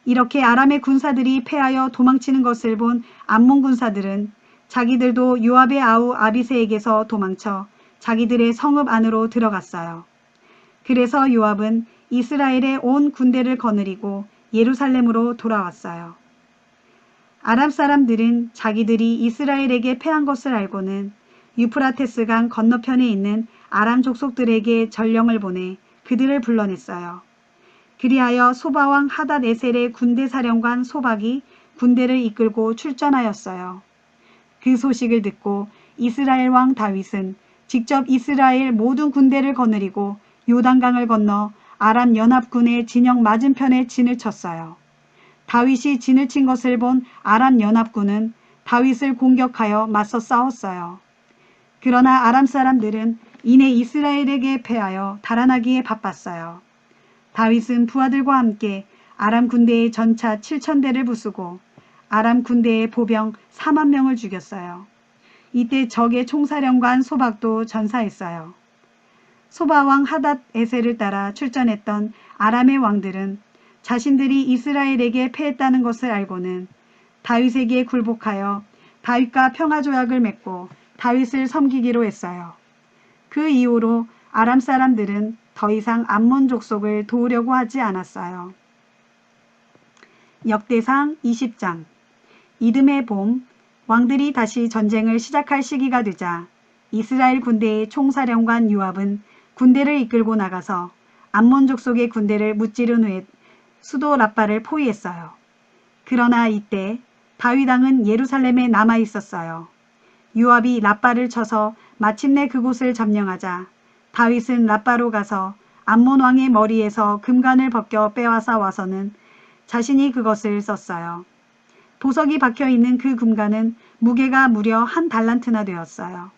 이렇게 아람의 군사들이 패하여 도망치는 것을 본 암몬 군사들은 자기들도 요압의 아우 아비새에게서 도망쳐 자기들의 성읍 안으로 들어갔어요. 그래서 요압은 이스라엘의 온 군대를 거느리고 예루살렘으로 돌아왔어요. 아람 사람들은 자기들이 이스라엘에게 패한 것을 알고는 유프라테스 강 건너편에 있는 아람 족속들에게 전령을 보내 그들을 불러냈어요. 그리하여 소바왕 하닷 에셀의 군대 사령관 소박이 군대를 이끌고 출전하였어요. 그 소식을 듣고 이스라엘 왕 다윗은 직접 이스라엘 모든 군대를 거느리고 요단강을 건너 아람 연합군의 진영 맞은편에 진을 쳤어요. 다윗이 진을 친 것을 본 아람 연합군은 다윗을 공격하여 맞서 싸웠어요. 그러나 아람 사람들은 이내 이스라엘에게 패하여 달아나기에 바빴어요. 다윗은 부하들과 함께 아람 군대의 전차 7,000대를 부수고 아람 군대의 보병 4만 명을 죽였어요. 이때 적의 총사령관 소박도 전사했어요. 소바왕 하닷 에셀을 따라 출전했던 아람의 왕들은 자신들이 이스라엘에게 패했다는 것을 알고는 다윗에게 굴복하여 다윗과 평화조약을 맺고 다윗을 섬기기로 했어요. 그 이후로 아람 사람들은 더 이상 암몬 족속을 도우려고 하지 않았어요. 역대상 20장. 이듬해 봄 왕들이 다시 전쟁을 시작할 시기가 되자 이스라엘 군대의 총사령관 요압은 군대를 이끌고 나가서 암몬 족속의 군대를 무찌른 후에 수도 라빠를 포위했어요. 그러나 이때 다윗 왕은 예루살렘에 남아 있었어요. 요압이 라빠를 쳐서 마침내 그곳을 점령하자 다윗은 라빠로 가서 암몬 왕의 머리에서 금관을 벗겨 빼앗아 와서는 자신이 그것을 썼어요. 보석이 박혀있는 그 금관은 무게가 무려 1달란트나 되었어요.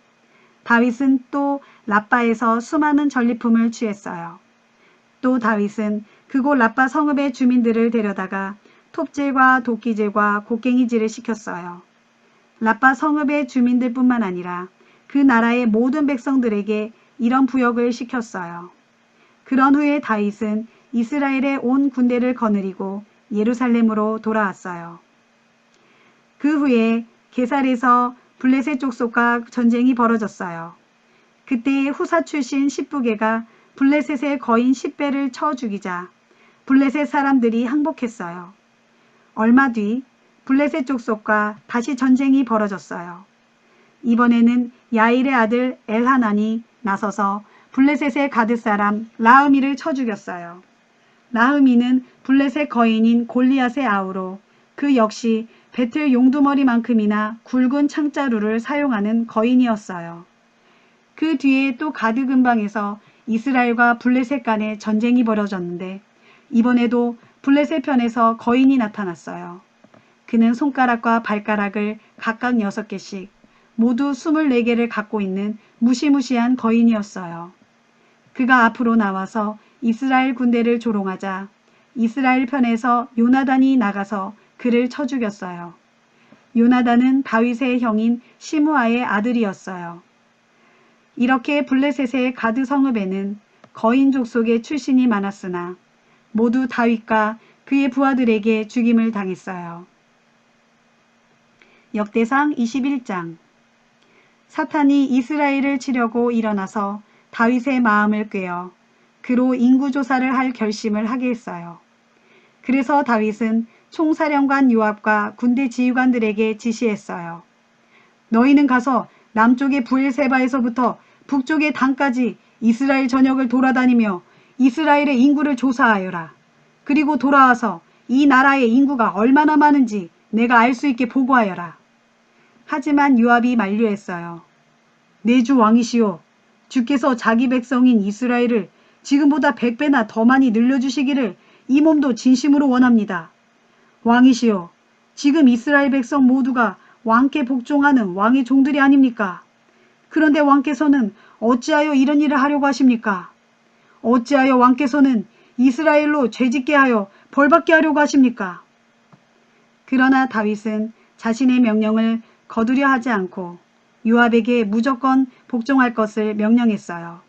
다윗은 또 라빠에서 수많은 전리품을 취했어요. 또 다윗은 그곳 라빠 성읍의 주민들을 데려다가 톱질과 도끼질과 곡괭이질을 시켰어요. 라빠 성읍의 주민들뿐만 아니라 그 나라의 모든 백성들에게 이런 부역을 시켰어요. 그런 후에 다윗은 이스라엘의 온 군대를 거느리고 예루살렘으로 돌아왔어요. 그 후에 게살에서 블레셋 족속과 전쟁이 벌어졌어요. 그때 후사 출신 십부게가 블레셋의 거인 10배를 쳐 죽이자 블레셋 사람들이 항복했어요. 얼마 뒤 블레셋 족속과 다시 전쟁이 벌어졌어요. 이번에는 야일의 아들 엘하난이 나서서 블레셋의 가드 사람 라흐미를 쳐 죽였어요. 라흐미는 블레셋 거인인 골리앗의 아우로 그 역시 배틀 용두머리만큼이나 굵은 창자루를 사용하는 거인이었어요. 그 뒤에 또 가드 근방에서 이스라엘과 블레셋 간의 전쟁이 벌어졌는데 이번에도 블레셋 편에서 거인이 나타났어요. 그는 손가락과 발가락을 각각 6개씩 모두 24개를 갖고 있는 무시무시한 거인이었어요. 그가 앞으로 나와서 이스라엘 군대를 조롱하자 이스라엘 편에서 요나단이 나가서 그를 쳐 죽였어요. 요나단은 다윗의 형인 시므아의 아들이었어요. 이렇게 블레셋의 가드 성읍에는 거인 족속의 출신이 많았으나 모두 다윗과 그의 부하들에게 죽임을 당했어요. 역대상 21장. 사탄이 이스라엘을 치려고 일어나서 다윗의 마음을 꿰어 그로 인구조사를 할 결심을 하게 했어요. 그래서 다윗은 총사령관 요압과 군대 지휘관들에게 지시했어요. 너희는 가서 남쪽의 브엘세바에서부터 북쪽의 단까지 이스라엘 전역을 돌아다니며 이스라엘의 인구를 조사하여라. 그리고 돌아와서 이 나라의 인구가 얼마나 많은지 내가 알 수 있게 보고하여라. 하지만 요압이 만류했어요. 내 주 왕이시오. 주께서 자기 백성인 이스라엘을 지금보다 100배나 더 많이 늘려주시기를 이 몸도 진심으로 원합니다. 왕이시오. 지금 이스라엘 백성 모두가 왕께 복종하는 왕의 종들이 아닙니까? 그런데 왕께서는 어찌하여 이런 일을 하려고 하십니까? 어찌하여 왕께서는 이스라엘로 죄짓게 하여 벌받게 하려고 하십니까? 그러나 다윗은 자신의 명령을 거두려 하지 않고 요압에게 무조건 복종할 것을 명령했어요.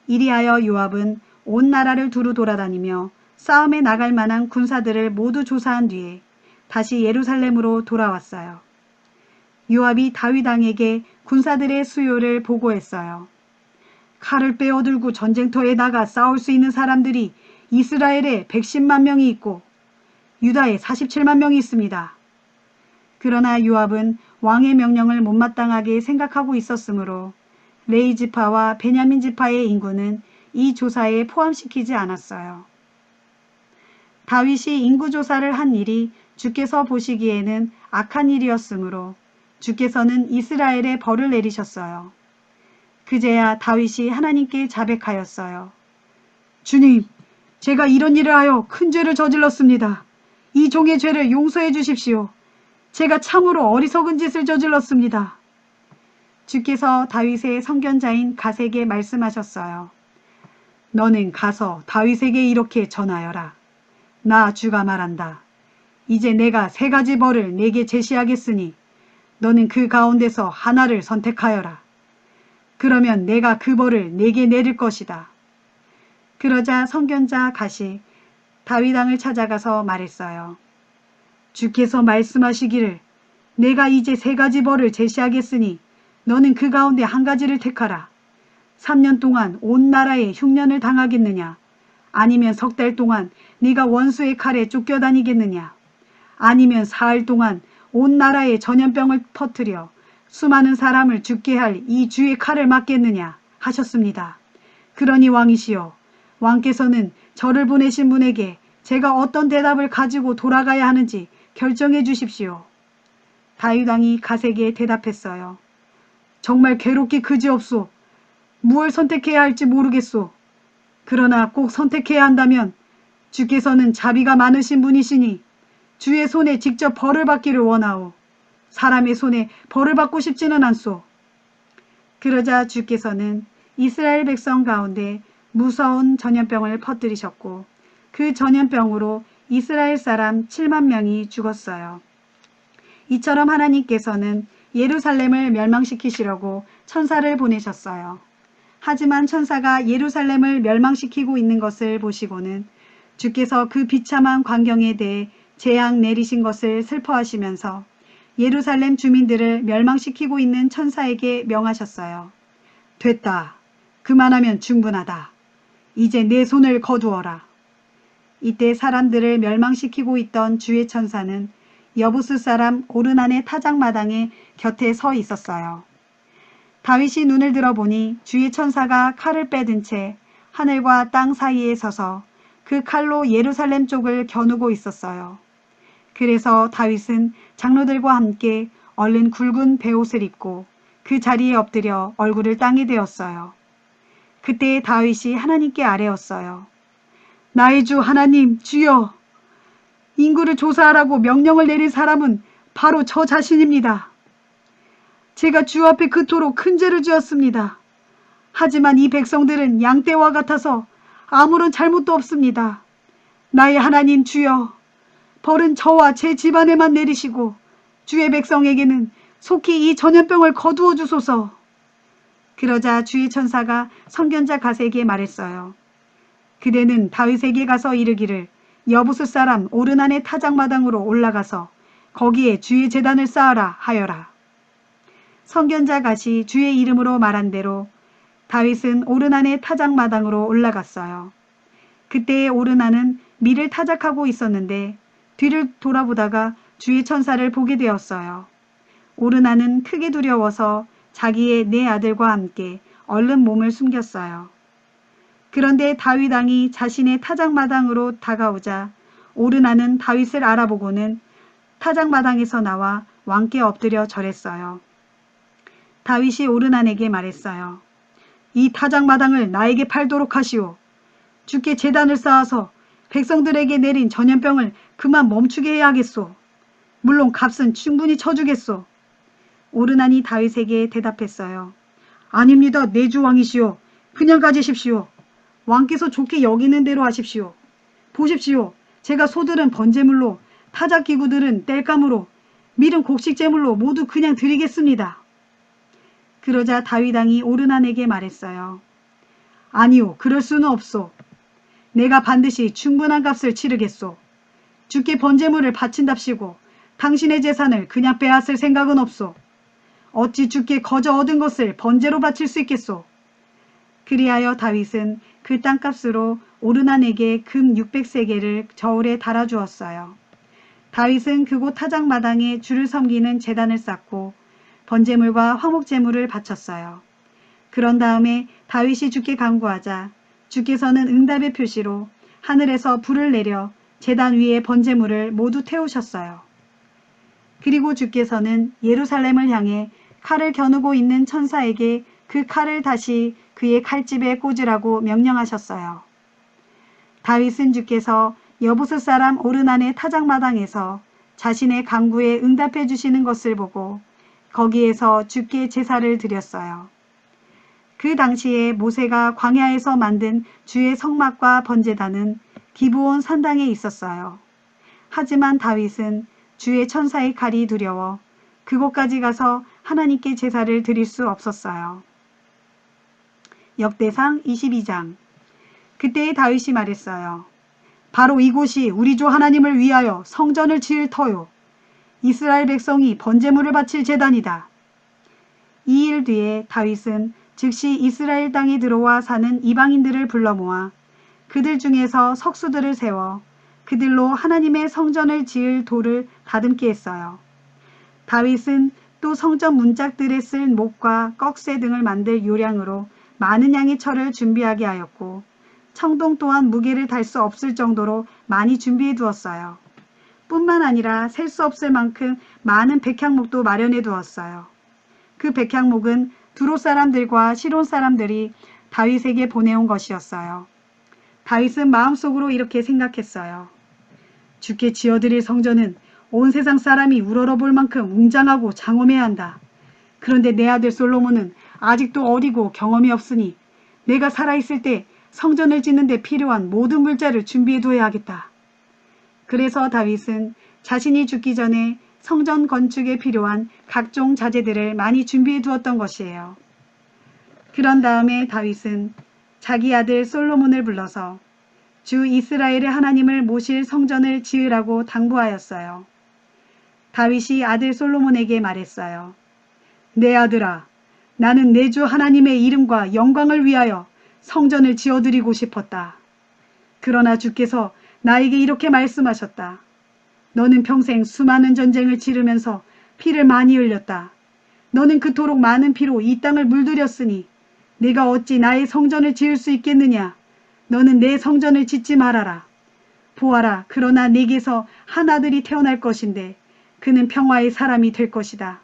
이리하여 요압은 온 나라를 두루 돌아다니며 싸움에 나갈 만한 군사들을 모두 조사한 뒤에 다시 예루살렘으로 돌아왔어요. 요압이 다윗 왕에게 군사들의 수요를 보고했어요. 칼을 빼어들고 전쟁터에 나가 싸울 수 있는 사람들이 이스라엘에 110만 명이 있고 유다에 47만 명이 있습니다. 그러나 요압은 왕의 명령을 못마땅하게 생각하고 있었으므로 레위 지파와 베냐민 지파의 인구는 이 조사에 포함시키지 않았어요. 다윗이 인구조사를 한 일이 주께서 보시기에는 악한 일이었으므로 주께서는 이스라엘에 벌을 내리셨어요. 그제야 다윗이 하나님께 자백하였어요. 주님, 제가 이런 일을 하여 큰 죄를 저질렀습니다. 이 종의 죄를 용서해 주십시오. 제가 참으로 어리석은 짓을 저질렀습니다. 주께서 다윗의 선견자인 갓에게 말씀하셨어요. 너는 가서 다윗에게 이렇게 전하여라. 나 주가 말한다. 이제 내가 3가지 벌을 내게 제시하겠으니 너는 그 가운데서 하나를 선택하여라. 그러면 내가 그 벌을 내게 내릴 것이다. 그러자 선견자 갓이 다윗 왕을 찾아가서 말했어요. 주께서 말씀하시기를 내가 이제 3가지 벌을 제시하겠으니 너는 그 가운데 한 가지를 택하라. 3년 동안 온 나라에 흉년을 당하겠느냐? 아니면 3달 동안 네가 원수의 칼에 쫓겨다니겠느냐? 아니면 4일 동안 온 나라에 전염병을 퍼뜨려 수많은 사람을 죽게 할 이 주의 칼을 맞겠느냐? 하셨습니다. 그러니 왕이시여, 왕께서는 저를 보내신 분에게 제가 어떤 대답을 가지고 돌아가야 하는지 결정해 주십시오. 다윗 왕이 갓에게 대답했어요. 정말 괴롭기 그지없소. 무엇을 선택해야 할지 모르겠소. 그러나 꼭 선택해야 한다면 주께서는 자비가 많으신 분이시니 주의 손에 직접 벌을 받기를 원하오. 사람의 손에 벌을 받고 싶지는 않소. 그러자 주께서는 이스라엘 백성 가운데 무서운 전염병을 퍼뜨리셨고 그 전염병으로 이스라엘 사람 7만 명이 죽었어요. 이처럼 하나님께서는 예루살렘을 멸망시키시려고 천사를 보내셨어요. 하지만 천사가 예루살렘을 멸망시키고 있는 것을 보시고는 주께서 그 비참한 광경에 대해 재앙 내리신 것을 슬퍼하시면서 예루살렘 주민들을 멸망시키고 있는 천사에게 명하셨어요. 됐다. 그만하면 충분하다. 이제 내 손을 거두어라. 이때 사람들을 멸망시키고 있던 주의 천사는 여부스 사람 오르난의 타작마당에 곁에 서 있었어요. 다윗이 눈을 들어보니 주의 천사가 칼을 빼든 채 하늘과 땅 사이에 서서 그 칼로 예루살렘 쪽을 겨누고 있었어요. 그래서 다윗은 장로들과 함께 얼른 굵은 베옷을 입고 그 자리에 엎드려 얼굴을 땅에 대었어요. 그때 다윗이 하나님께 아뢰었어요. 나의 주 하나님, 주여! 인구를 조사하라고 명령을 내린 사람은 바로 저 자신입니다. 제가 주 앞에 그토록 큰 죄를 지었습니다. 하지만 이 백성들은 양떼와 같아서 아무런 잘못도 없습니다. 나의 하나님 주여, 벌은 저와 제 집안에만 내리시고 주의 백성에게는 속히 이 전염병을 거두어 주소서. 그러자 주의 천사가 선견자 갓에게 말했어요. 그대는 다윗에게 가서 이르기를 여부스 사람 오르난의 타작마당으로 올라가서 거기에 주의 제단을 쌓아라 하여라. 선견자 갓이 주의 이름으로 말한 대로 다윗은 오르난의 타작마당으로 올라갔어요. 그때의 오르난은 밀을 타작하고 있었는데 뒤를 돌아보다가 주의 천사를 보게 되었어요. 오르난은 크게 두려워서 자기의 네 아들과 함께 얼른 몸을 숨겼어요. 그런데 다윗 왕이 자신의 타작마당으로 다가오자 오르난은 다윗을 알아보고는 타작마당에서 나와 왕께 엎드려 절했어요. 다윗이 오르난에게 말했어요. 이 타작마당을 나에게 팔도록 하시오. 주께 제단을 쌓아서 백성들에게 내린 전염병을 그만 멈추게 해야겠소. 물론 값은 충분히 쳐주겠소. 오르난이 다윗에게 대답했어요. 아닙니다. 내 주 왕이시오. 그냥 가지십시오. 왕께서 좋게 여기는 대로 하십시오. 보십시오. 제가 소들은 번제물로, 타작기구들은 땔감으로, 밀은 곡식제물로 모두 그냥 드리겠습니다. 그러자 다윗 왕이 오르난에게 말했어요. 아니요. 그럴 수는 없소. 내가 반드시 충분한 값을 치르겠소. 주께 번제물을 바친답시고 당신의 재산을 그냥 빼앗을 생각은 없소. 어찌 주께 거저 얻은 것을 번제로 바칠 수 있겠소. 그리하여 다윗은 그 땅값으로 오르난에게 금 600세겔을 저울에 달아주었어요. 다윗은 그곳 타작마당에 주를 섬기는 제단을 쌓고 번제물과 화목제물을 바쳤어요. 그런 다음에 다윗이 주께 간구하자 주께서는 응답의 표시로 하늘에서 불을 내려 제단 위에 번제물을 모두 태우셨어요. 그리고 주께서는 예루살렘을 향해 칼을 겨누고 있는 천사에게 그 칼을 다시 그의 칼집에 꽂으라고 명령하셨어요. 다윗은 주께서 여부스 사람 오르난의 타작마당에서 자신의 간구에 응답해 주시는 것을 보고 거기에서 주께 제사를 드렸어요. 그 당시에 모세가 광야에서 만든 주의 성막과 번제단은 기브온 산당에 있었어요. 하지만 다윗은 주의 천사의 칼이 두려워 그곳까지 가서 하나님께 제사를 드릴 수 없었어요. 역대상 22장. 그때의 다윗이 말했어요. 바로 이곳이 우리 주 하나님을 위하여 성전을 지을 터요. 이스라엘 백성이 번제물을 바칠 제단이다. 이 일 뒤에 다윗은 즉시 이스라엘 땅에 들어와 사는 이방인들을 불러 모아 그들 중에서 석수들을 세워 그들로 하나님의 성전을 지을 돌을 다듬게 했어요. 다윗은 또 성전 문짝들에 쓸 목과 꺽쇠 등을 만들 요량으로 많은 양의 철을 준비하게 하였고 청동 또한 무게를 달 수 없을 정도로 많이 준비해 두었어요. 뿐만 아니라 셀 수 없을 만큼 많은 백향목도 마련해 두었어요. 그 백향목은 두로 사람들과 시론 사람들이 다윗에게 보내온 것이었어요. 다윗은 마음속으로 이렇게 생각했어요. 주께 지어드릴 성전은 온 세상 사람이 우러러볼 만큼 웅장하고 장엄해야 한다. 그런데 내 아들 솔로몬은 아직도 어리고 경험이 없으니 내가 살아있을 때 성전을 짓는 데 필요한 모든 물자를 준비해둬야 하겠다. 그래서 다윗은 자신이 죽기 전에 성전 건축에 필요한 각종 자재들을 많이 준비해 두었던 것이에요. 그런 다음에 다윗은 자기 아들 솔로몬을 불러서 주 이스라엘의 하나님을 모실 성전을 지으라고 당부하였어요. 다윗이 아들 솔로몬에게 말했어요. 내 아들아, 나는 내 주 하나님의 이름과 영광을 위하여 성전을 지어드리고 싶었다. 그러나 주께서 나에게 이렇게 말씀하셨다. 너는 평생 수많은 전쟁을 치르면서 피를 많이 흘렸다. 너는 그토록 많은 피로 이 땅을 물들였으니 내가 어찌 나의 성전을 지을 수 있겠느냐. 너는 내 성전을 짓지 말아라. 보아라, 그러나 내게서 한 아들이 태어날 것인데 그는 평화의 사람이 될 것이다.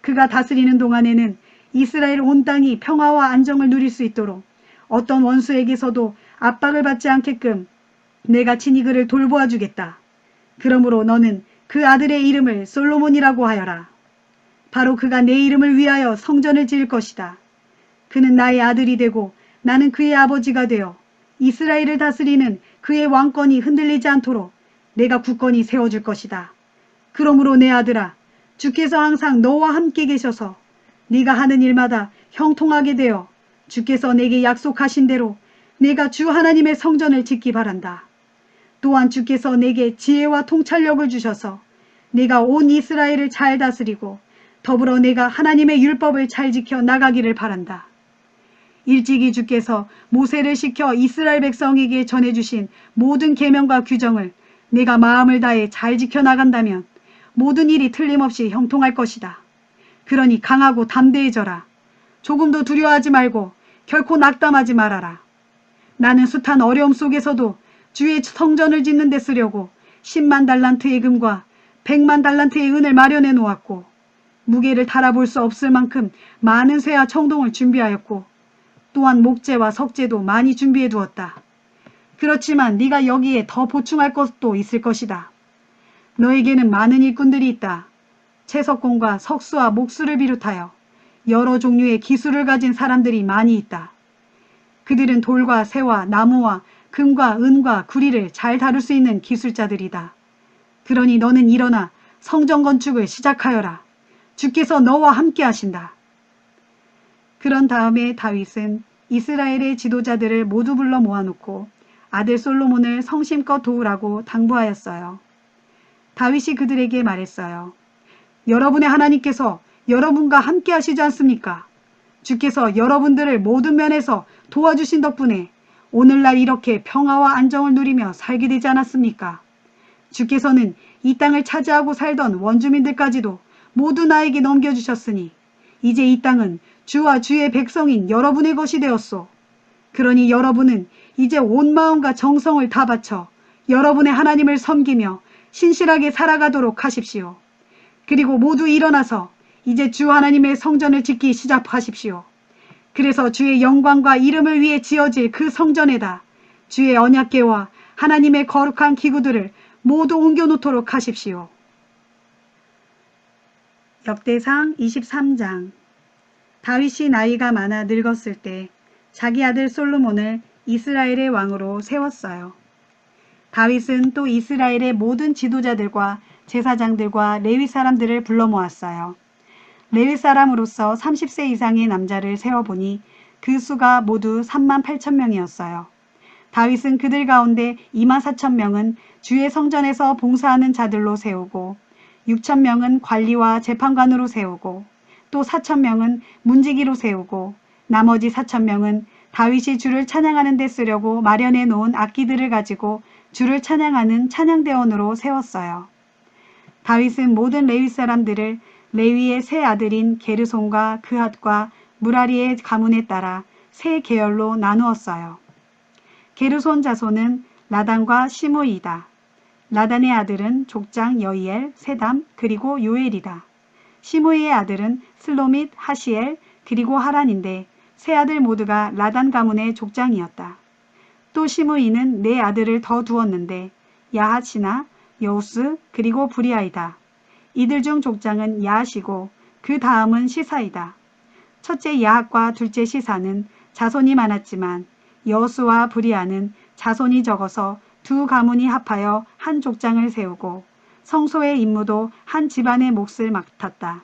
그가 다스리는 동안에는 이스라엘 온 땅이 평화와 안정을 누릴 수 있도록 어떤 원수에게서도 압박을 받지 않게끔 내가 친히 그를 돌보아 주겠다. 그러므로 너는 그 아들의 이름을 솔로몬이라고 하여라. 바로 그가 내 이름을 위하여 성전을 지을 것이다. 그는 나의 아들이 되고 나는 그의 아버지가 되어 이스라엘을 다스리는 그의 왕권이 흔들리지 않도록 내가 굳건히 세워줄 것이다. 그러므로 내 아들아, 주께서 항상 너와 함께 계셔서 네가 하는 일마다 형통하게 되어 주께서 내게 약속하신 대로 내가 주 하나님의 성전을 짓기 바란다. 또한 주께서 내게 지혜와 통찰력을 주셔서 내가 온 이스라엘을 잘 다스리고 더불어 내가 하나님의 율법을 잘 지켜 나가기를 바란다. 일찍이 주께서 모세를 시켜 이스라엘 백성에게 전해주신 모든 계명과 규정을 내가 마음을 다해 잘 지켜 나간다면 모든 일이 틀림없이 형통할 것이다. 그러니 강하고 담대해져라. 조금도 두려워하지 말고 결코 낙담하지 말아라. 나는 숱한 어려움 속에서도 주의 성전을 짓는 데 쓰려고 10만 달란트의 금과 100만 달란트의 은을 마련해 놓았고 무게를 달아볼 수 없을 만큼 많은 쇠와 청동을 준비하였고 또한 목재와 석재도 많이 준비해 두었다. 그렇지만 네가 여기에 더 보충할 것도 있을 것이다. 너에게는 많은 일꾼들이 있다. 채석공과 석수와 목수를 비롯하여 여러 종류의 기술을 가진 사람들이 많이 있다. 그들은 돌과 새와 나무와 금과 은과 구리를 잘 다룰 수 있는 기술자들이다. 그러니 너는 일어나 성전 건축을 시작하여라. 주께서 너와 함께 하신다. 그런 다음에 다윗은 이스라엘의 지도자들을 모두 불러 모아놓고 아들 솔로몬을 성심껏 도우라고 당부하였어요. 다윗이 그들에게 말했어요. 여러분의 하나님께서 여러분과 함께 하시지 않습니까? 주께서 여러분들을 모든 면에서 도와주신 덕분에 오늘날 이렇게 평화와 안정을 누리며 살게 되지 않았습니까? 주께서는 이 땅을 차지하고 살던 원주민들까지도 모두 나에게 넘겨주셨으니 이제 이 땅은 주와 주의 백성인 여러분의 것이 되었소. 그러니 여러분은 이제 온 마음과 정성을 다 바쳐 여러분의 하나님을 섬기며 신실하게 살아가도록 하십시오. 그리고 모두 일어나서 이제 주 하나님의 성전을 짓기 시작하십시오. 그래서 주의 영광과 이름을 위해 지어질 그 성전에다 주의 언약궤와 하나님의 거룩한 기구들을 모두 옮겨놓도록 하십시오. 역대상 23장. 다윗이 나이가 많아 늙었을 때 자기 아들 솔로몬을 이스라엘의 왕으로 세웠어요. 다윗은 또 이스라엘의 모든 지도자들과 제사장들과 레위 사람들을 불러 모았어요. 레위 사람으로서 30세 이상의 남자를 세워보니 그 수가 모두 38,000명이었어요. 다윗은 그들 가운데 24,000명은 주의 성전에서 봉사하는 자들로 세우고 6,000명은 관리와 재판관으로 세우고 또 4,000명은 문지기로 세우고 나머지 4,000명은 다윗이 주를 찬양하는 데 쓰려고 마련해 놓은 악기들을 가지고 주를 찬양하는 찬양대원으로 세웠어요. 다윗은 모든 레위 사람들을 레위의 세 아들인 게르손과 그핫과 무라리의 가문에 따라 세 계열로 나누었어요. 게르손 자손은 라단과 시므이다. 라단의 아들은 족장 여이엘, 세담, 그리고 요엘이다. 시므이의 아들은 슬로밋, 하시엘, 그리고 하란인데 세 아들 모두가 라단 가문의 족장이었다. 또 시므이는 네 아들을 더 두었는데 야하시나, 여우스, 그리고 브리아이다. 이들 중 족장은 야하시고 그 다음은 시사이다. 첫째 야학과 둘째 시사는 자손이 많았지만 여우스와 브리아는 자손이 적어서 두 가문이 합하여 한 족장을 세우고 성소의 임무도 한 집안의 몫을 맡았다.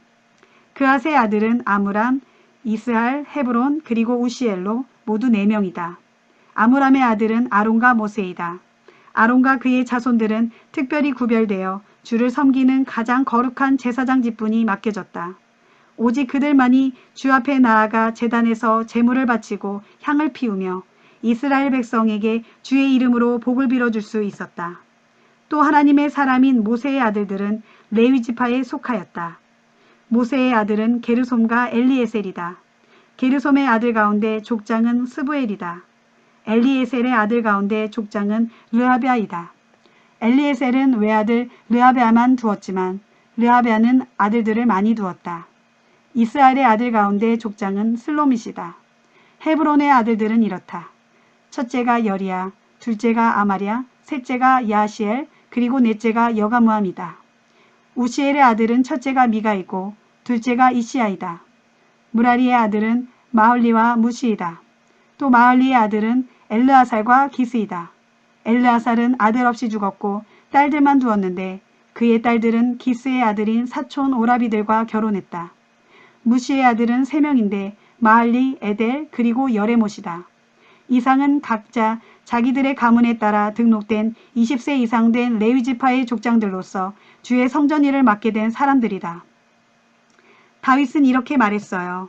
그앗의 아들은 아므람, 이스할, 헤브론, 그리고 우시엘로 모두 4명이다. 아므람의 아들은 아론과 모세이다. 아론과 그의 자손들은 특별히 구별되어 주를 섬기는 가장 거룩한 제사장 직분이 맡겨졌다. 오직 그들만이 주 앞에 나아가 제단에서 제물을 바치고 향을 피우며 이스라엘 백성에게 주의 이름으로 복을 빌어줄 수 있었다. 또 하나님의 사람인 모세의 아들들은 레위 지파에 속하였다. 모세의 아들은 게르솜과 엘리에셀이다. 게르솜의 아들 가운데 족장은 스부엘이다. 엘리에셀의 아들 가운데 족장은 르하베아이다. 엘리에셀은 외아들 르하베아만 두었지만 르하베아는 아들들을 많이 두었다. 이스라엘의 아들 가운데 족장은 슬로밋이다. 헤브론의 아들들은 이렇다. 첫째가 여리야, 둘째가 아마랴, 셋째가 야시엘, 그리고 넷째가 여가무함이다. 우시엘의 아들은 첫째가 미가이고 둘째가 이시아이다. 무라리의 아들은 마흘리와 무시이다. 또 마흘리의 아들은 엘르아살과 기스이다. 엘르아살은 아들 없이 죽었고 딸들만 두었는데 그의 딸들은 기스의 아들인 사촌 오라비들과 결혼했다. 무시의 아들은 3명인데 마흘리, 에델, 그리고 여레못이다. 이상은 각자 자기들의 가문에 따라 등록된 20세 이상 된 레위지파의 족장들로서 주의 성전 일을 맡게 된 사람들이다. 다윗은 이렇게 말했어요.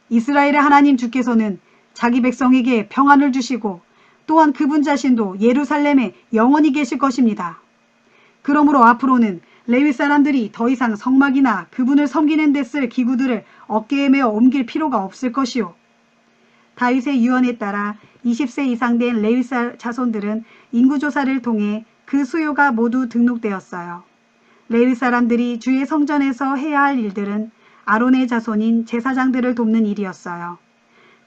이스라엘의 하나님 주께서는 자기 백성에게 평안을 주시고 또한 그분 자신도 예루살렘에 영원히 계실 것입니다. 그러므로 앞으로는 레위 사람들이 더 이상 성막이나 그분을 섬기는 데 쓸 기구들을 어깨에 메어 옮길 필요가 없을 것이요. 다윗의 유언에 따라 20세 이상 된 레위 자손들은 인구조사를 통해 그 수요가 모두 등록되었어요. 레위 사람들이 주의 성전에서 해야 할 일들은 아론의 자손인 제사장들을 돕는 일이었어요.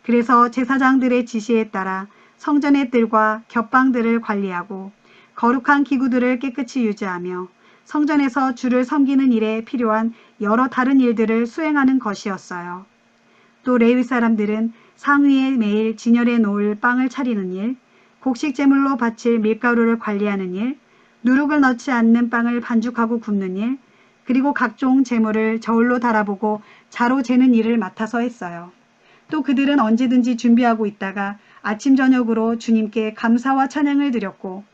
그래서 제사장들의 지시에 따라 성전의 뜰과 겹방들을 관리하고 거룩한 기구들을 깨끗이 유지하며 성전에서 주를 섬기는 일에 필요한 여러 다른 일들을 수행하는 것이었어요. 또 레위 사람들은 상위에 매일 진열해 놓을 빵을 차리는 일, 곡식 제물로 바칠 밀가루를 관리하는 일, 누룩을 넣지 않는 빵을 반죽하고 굽는 일, 그리고 각종 제물을 저울로 달아보고 자로 재는 일을 맡아서 했어요. 또 그들은 언제든지 준비하고 있다가 아침 저녁으로 주님께 감사와 찬양을 드렸고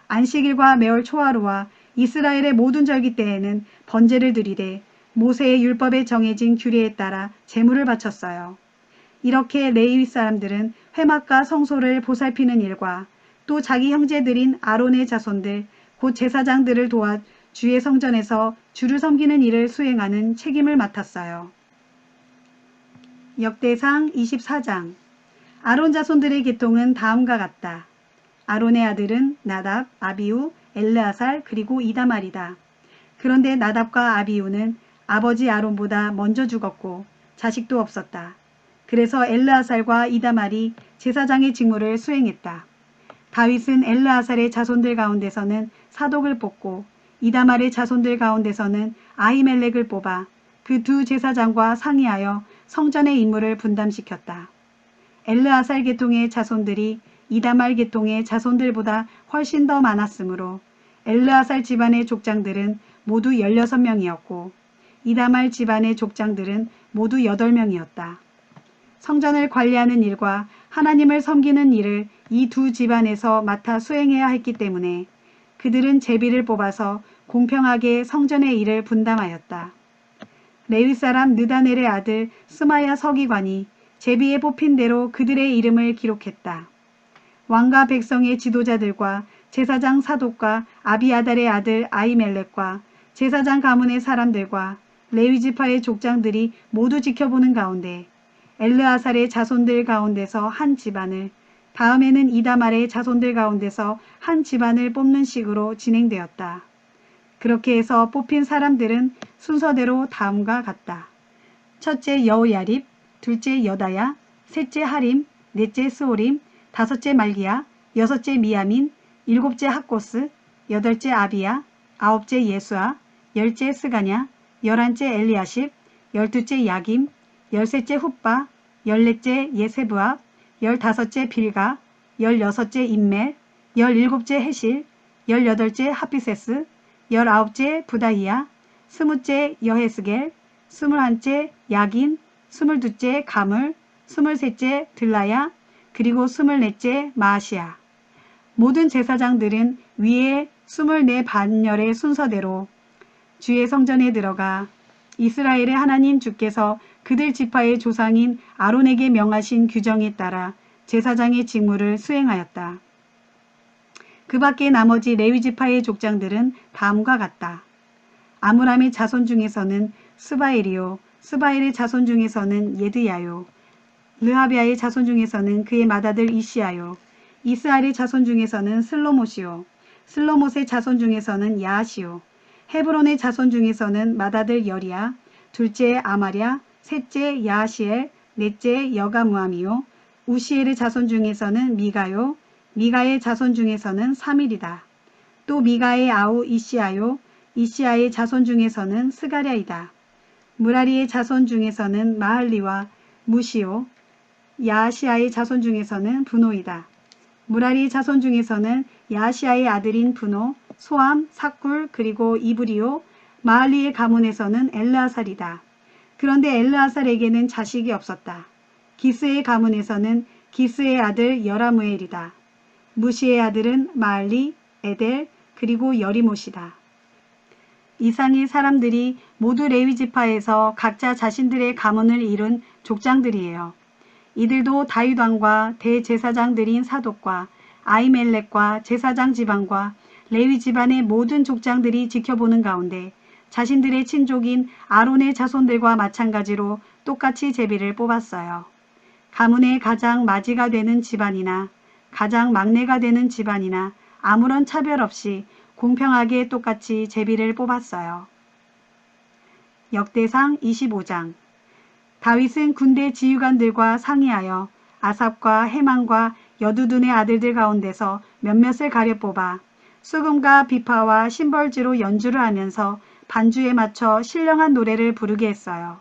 안식일과 매월 초하루와 이스라엘의 모든 절기 때에는 번제를 드리되 모세의 율법에 정해진 규례에 따라 제물을 바쳤어요. 이렇게 레위 사람들은 회막과 성소를 보살피는 일과 또 자기 형제들인 아론의 자손들 곧 제사장들을 도와 주의 성전에서 주를 섬기는 일을 수행하는 책임을 맡았어요. 역대상 24장. 아론 자손들의 계통은 다음과 같다. 아론의 아들은 나답, 아비우, 엘르아살 그리고 이다말이다. 그런데 나답과 아비우는 아버지 아론보다 먼저 죽었고 자식도 없었다. 그래서 엘르아살과 이다말이 제사장의 직무를 수행했다. 다윗은 엘르아살의 자손들 가운데서는 사독을 뽑고 이다말의 자손들 가운데서는 아히멜렉을 뽑아 그 두 제사장과 상의하여 성전의 임무를 분담시켰다. 엘르아살 계통의 자손들이 이다말 계통의 자손들보다 훨씬 더 많았으므로 엘르아살 집안의 족장들은 모두 16명이었고 이다말 집안의 족장들은 모두 8명이었다. 성전을 관리하는 일과 하나님을 섬기는 일을 이 두 집안에서 맡아 수행해야 했기 때문에 그들은 제비를 뽑아서 공평하게 성전의 일을 분담하였다. 레위 사람 느다넬의 아들 스마야 서기관이 제비에 뽑힌 대로 그들의 이름을 기록했다. 왕과 백성의 지도자들과 제사장 사독과 아비아달의 아들 아히멜렉과 제사장 가문의 사람들과 레위 지파의 족장들이 모두 지켜보는 가운데 엘르아살의 자손들 가운데서 한 집안을, 다음에는 이다말의 자손들 가운데서 한 집안을 뽑는 식으로 진행되었다. 그렇게 해서 뽑힌 사람들은 순서대로 다음과 같다. 첫째 여호야립, 둘째 여다야, 셋째 하림, 넷째 스오림, 다섯째 말기야, 여섯째 미야민, 일곱째 학고스, 여덟째 아비야, 아홉째 예수아, 열째 스가냐, 열한째 엘리야십, 열두째 야김, 열셋째 훗바, 열넷째 예세브압, 열다섯째 빌가, 열여섯째 임멜, 열일곱째 해실, 열여덟째 하피세스, 열아홉째 부다히야, 스무째 여헤스겔, 스물한째 야긴, 스물두째 가물, 스물셋째 들라야, 그리고 스물넷째 마아시야. 모든 제사장들은 위에 24 반열의 순서대로 주의 성전에 들어가 이스라엘의 하나님 주께서 그들 지파의 조상인 아론에게 명하신 규정에 따라 제사장의 직무를 수행하였다. 그 밖에 나머지 레위 지파의 족장들은 다음과 같다. 아므람의 자손 중에서는 스바엘이요, 스바엘의 자손 중에서는 예드야요, 르하비아의 자손 중에서는 그의 맏아들 이시야요, 이스알의 자손 중에서는 슬로못이요, 슬로못의 자손 중에서는 야하시요, 헤브론의 자손 중에서는 맏아들 여리야, 둘째 아마랴, 셋째 야하시엘, 넷째 여가무함이요, 우시엘의 자손 중에서는 미가요, 미가의 자손 중에서는 사밀이다. 또 미가의 아우 이시아요, 이시아의 자손 중에서는 스가랴이다. 무라리의 자손 중에서는 마할리와 무시요, 야시아의 자손 중에서는 분노이다. 무라리의 자손 중에서는 야시아의 아들인 분노, 소암, 사꿀, 그리고 이브리요, 마할리의 가문에서는 엘르아살이다. 그런데 엘르아살에게는 자식이 없었다. 기스의 가문에서는 기스의 아들 여라무엘이다. 무시의 아들은 마알리, 에델, 그리고 여리못이다. 이상의 사람들이 모두 레위 지파에서 각자 자신들의 가문을 이룬 족장들이에요. 이들도 다윗 왕과 대제사장들인 사독과 아히멜렉과 제사장 집안과 레위 집안의 모든 족장들이 지켜보는 가운데 자신들의 친족인 아론의 자손들과 마찬가지로 똑같이 제비를 뽑았어요. 가문의 가장 맞이가 되는 집안이나 가장 막내가 되는 집안이나 아무런 차별 없이 공평하게 똑같이 제비를 뽑았어요. 역대상 25장. 다윗은 군대 지휘관들과 상의하여 아삽과 헤만과 여두둔의 아들들 가운데서 몇몇을 가려 뽑아 수금과 비파와 심벌지로 연주를 하면서 반주에 맞춰 신령한 노래를 부르게 했어요.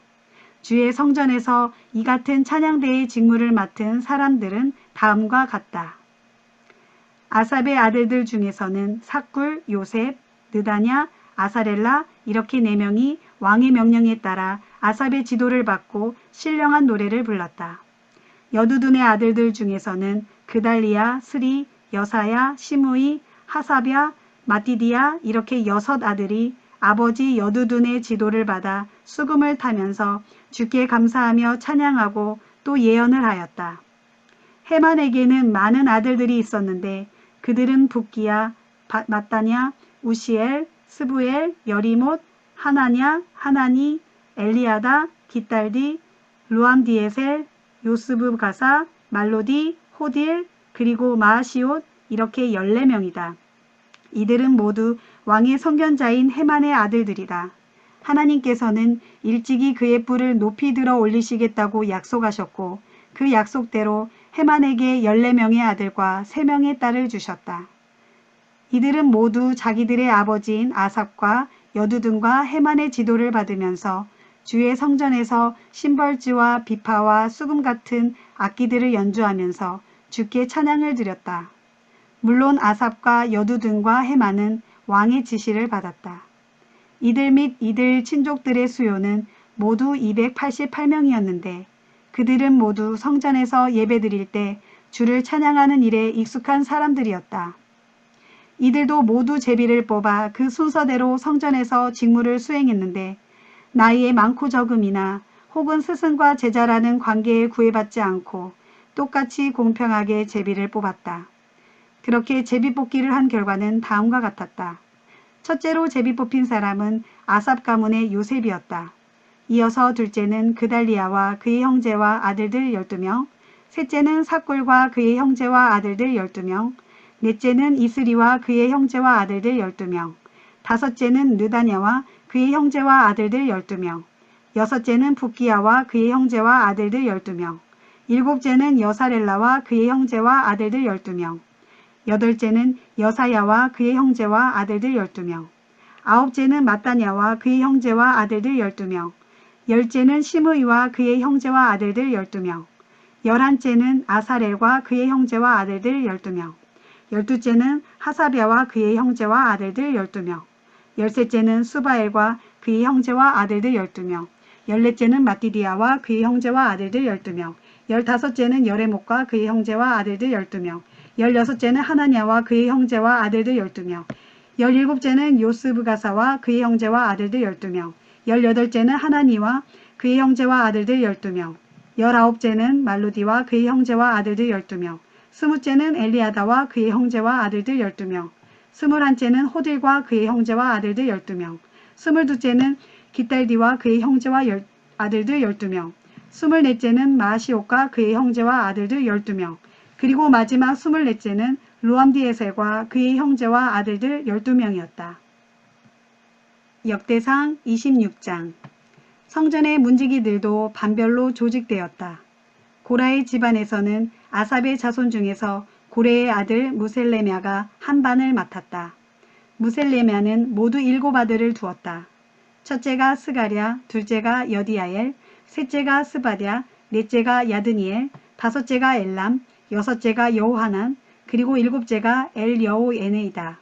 주의 성전에서 이 같은 찬양대의 직무를 맡은 사람들은 다음과 같다. 아삽의 아들들 중에서는 삭굴, 요셉, 느다냐, 아사렐라 이렇게 4명이 왕의 명령에 따라 아삽의 지도를 받고 신령한 노래를 불렀다. 여두둔의 아들들 중에서는 그달리야, 스리, 여사야, 시므이, 하사뵤, 마띠디야 이렇게 6 아들이 아버지 여두둔의 지도를 받아 수금을 타면서 주께 감사하며 찬양하고 또 예언을 하였다. 헤만에게는 많은 아들들이 있었는데 그들은 붓기야, 마따냐, 우시엘, 스부엘, 여리못, 하나냐, 하나니, 엘리아다, 깃달디, 루암디에셀, 요스브 가사, 말로디, 호딜, 그리고 마아시옷 이렇게 14명이다. 이들은 모두 왕의 선견자인 헤만의 아들들이다. 하나님께서는 일찍이 그의 뿔을 높이 들어 올리시겠다고 약속하셨고 그 약속대로 헤만에게 14명의 아들과 3명의 딸을 주셨다. 이들은 모두 자기들의 아버지인 아삽과 여두둔과 헤만의 지도를 받으면서 주의 성전에서 심벌지와 비파와 수금 같은 악기들을 연주하면서 주께 찬양을 드렸다. 물론 아삽과 여두둔과 헤만은 왕의 지시를 받았다. 이들 및 이들 친족들의 수요는 모두 288명이었는데 그들은 모두 성전에서 예배드릴 때 주를 찬양하는 일에 익숙한 사람들이었다. 이들도 모두 제비를 뽑아 그 순서대로 성전에서 직무를 수행했는데 나이에 많고 적음이나 혹은 스승과 제자라는 관계에 구애받지 않고 똑같이 공평하게 제비를 뽑았다. 그렇게 제비 뽑기를 한 결과는 다음과 같았다. 첫째로 제비 뽑힌 사람은 아삽 가문의 요셉이었다. 이어서 둘째는 그달리아와 그의 형제와 아들들 12명, 셋째는 삭굴과 그의 형제와 아들들 12명, 넷째는 이스리와 그의 형제와 아들들 12명, 다섯째는 느다냐와 그의 형제와 아들들 12명, 여섯째는 붓기야와 그의 형제와 아들들 12명, 일곱째는 여사렐라와 그의 형제와 아들들 12명, 여덟째는 여사야와 그의 형제와 아들들 12명, 아홉째는 마따냐와 그의 형제와 아들들 12명, 열째는 시므이와 그의 형제와 아들들 12명, 열한째는 아사렐과 그의 형제와 아들들 12명, 열두째는 하사뵤와 그의 형제와 아들들 12명, 열셋째는 수바엘과 그의 형제와 아들들 12명, 열넷째는 마띠디아와 그의 형제와 아들들 12명, 열다섯째는 여레못과 그의 형제와 아들들 12명, 열여섯째는 하나냐와 그의 형제와 아들들 12명, 열일곱째는 요스브가사와 그의 형제와 아들들 12명, 열여덟째는 하나니와 그의 형제와 아들들 12명, 열아홉째는 말로디와 그의 형제와 아들들 12명, 스무째는 엘리아다와 그의 형제와 아들들 12명, 스물한째는 호딜과 그의 형제와 아들들 12명, 스물두째는 깃달디와 그의 형제와 아들들 12명, 스물넷째는 마시옷과 그의 형제와 아들들 12명, 그리고 마지막 스물넷째는 루암디에셀과 그의 형제와 아들들 12명이었다. 역대상 26장. 성전의 문지기들도 반별로 조직되었다. 고라의 집안에서는 아삽의 자손 중에서 고레의 아들 무셀레мя가 한 반을 맡았다. 무셀레мя는 모두 7 아들을 두었다. 첫째가 스가랴, 둘째가 여디야엘, 셋째가 스바랴, 넷째가 야드니엘, 다섯째가 엘람, 여섯째가 여호하난, 그리고 일곱째가 엘여호에네이다.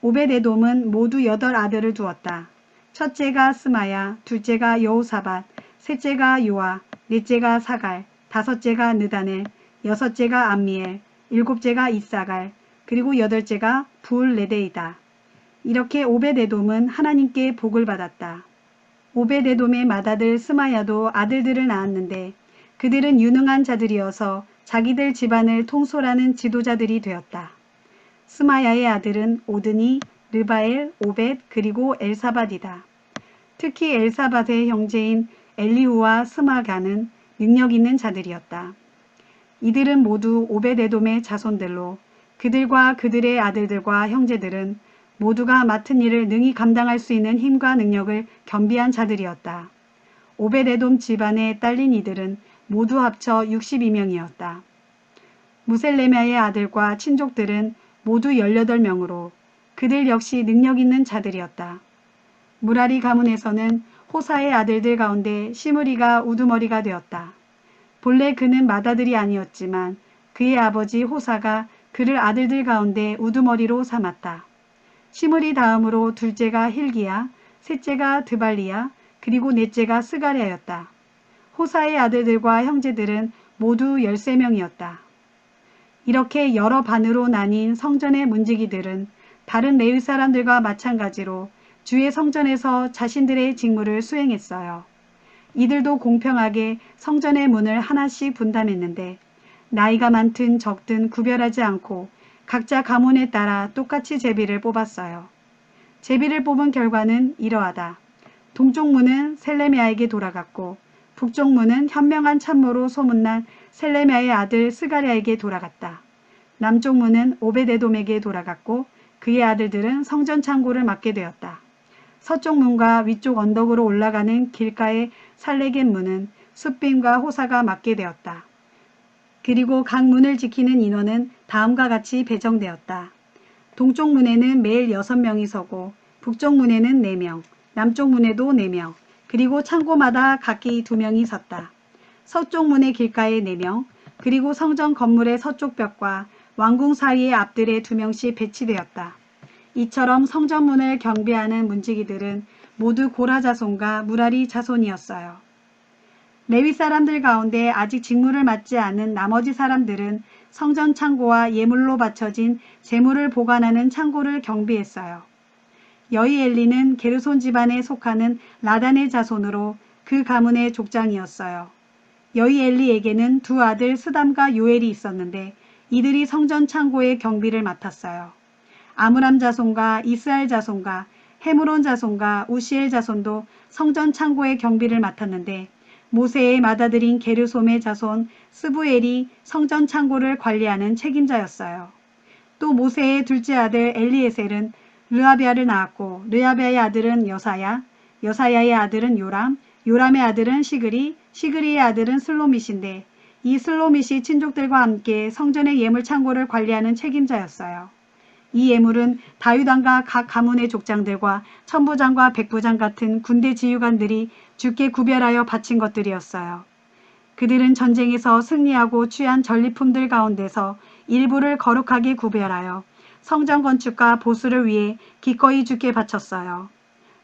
오벳에돔은 모두 8 아들을 두었다. 첫째가 스마야, 둘째가 여호사밧, 셋째가 요아, 넷째가 사갈, 다섯째가 느다넬, 여섯째가 암미엘, 7째가 이사갈, 그리고 8째가 부울레데이다. 이렇게 오벳에돔은 하나님께 복을 받았다. 오벳에돔의 맏아들 스마야도 아들들을 낳았는데 그들은 유능한 자들이어서 자기들 집안을 통솔하는 지도자들이 되었다. 스마야의 아들은 오드니, 르바엘, 오벳, 그리고 엘사밧이다. 특히 엘사밧의 형제인 엘리후와 스마가는 능력 있는 자들이었다. 이들은 모두 오벳에돔의 자손들로 그들과 그들의 아들들과 형제들은 모두가 맡은 일을 능히 감당할 수 있는 힘과 능력을 겸비한 자들이었다. 오벳에돔 집안에 딸린 이들은 모두 합쳐 62명이었다. 무셀레미아의 아들과 친족들은 모두 18명으로 그들 역시 능력 있는 자들이었다. 무라리 가문에서는 호사의 아들들 가운데 시므리가 우두머리가 되었다. 본래 그는 맏아들이 아니었지만 그의 아버지 호사가 그를 아들들 가운데 우두머리로 삼았다. 시므리 다음으로 둘째가 힐기야, 셋째가 드발리야, 그리고 넷째가 스가랴였다. 호사의 아들들과 형제들은 모두 13명이었다. 이렇게 여러 반으로 나뉜 성전의 문지기들은 다른 레위 사람들과 마찬가지로 주의 성전에서 자신들의 직무를 수행했어요. 이들도 공평하게 성전의 문을 하나씩 분담했는데 나이가 많든 적든 구별하지 않고 각자 가문에 따라 똑같이 제비를 뽑았어요. 제비를 뽑은 결과는 이러하다. 동쪽 문은 셀레미야에게 돌아갔고 북쪽 문은 현명한 참모로 소문난 셀레미야의 아들 스가랴에게 돌아갔다. 남쪽 문은 오벳에돔에게 돌아갔고 그의 아들들은 성전 창고를 맡게 되었다. 서쪽 문과 위쪽 언덕으로 올라가는 길가의 살레겟 문은 숫빔과 호사가 맡게 되었다. 그리고 각 문을 지키는 인원은 다음과 같이 배정되었다. 동쪽 문에는 매일 6명이 서고 북쪽 문에는 4명, 남쪽 문에도 4명, 그리고 창고마다 각기 2명이 섰다. 서쪽 문의 길가에 4명, 그리고 성전 건물의 서쪽 벽과 왕궁 사이의 앞들에 2명씩 배치되었다. 이처럼 성전문을 경비하는 문지기들은 모두 고라 자손과 무라리 자손이었어요. 레위 사람들 가운데 아직 직무를 맡지 않은 나머지 사람들은 성전 창고와 예물로 바쳐진 재물을 보관하는 창고를 경비했어요. 여이엘리는 게르손 집안에 속하는 라단의 자손으로 그 가문의 족장이었어요. 여이엘리에게는 2 아들 스담과 요엘이 있었는데 이들이 성전 창고의 경비를 맡았어요. 아므람 자손과 이스라엘 자손과 헤므론 자손과 우시엘 자손도 성전 창고의 경비를 맡았는데 모세의 맏아들인 게르솜의 자손 스부엘이 성전 창고를 관리하는 책임자였어요. 또 모세의 둘째 아들 엘리에셀은 르하비아를 낳았고 르하비아의 아들은 여사야, 여사야의 아들은 요람, 요람의 아들은 시그리, 시그리의 아들은 슬로밋인데 이 슬로밋이 친족들과 함께 성전의 예물 창고를 관리하는 책임자였어요. 이 예물은 다윗 왕과 각 가문의 족장들과 천부장과 백부장 같은 군대 지휘관들이 주께 구별하여 바친 것들이었어요. 그들은 전쟁에서 승리하고 취한 전리품들 가운데서 일부를 거룩하게 구별하여 성전 건축과 보수를 위해 기꺼이 주께 바쳤어요.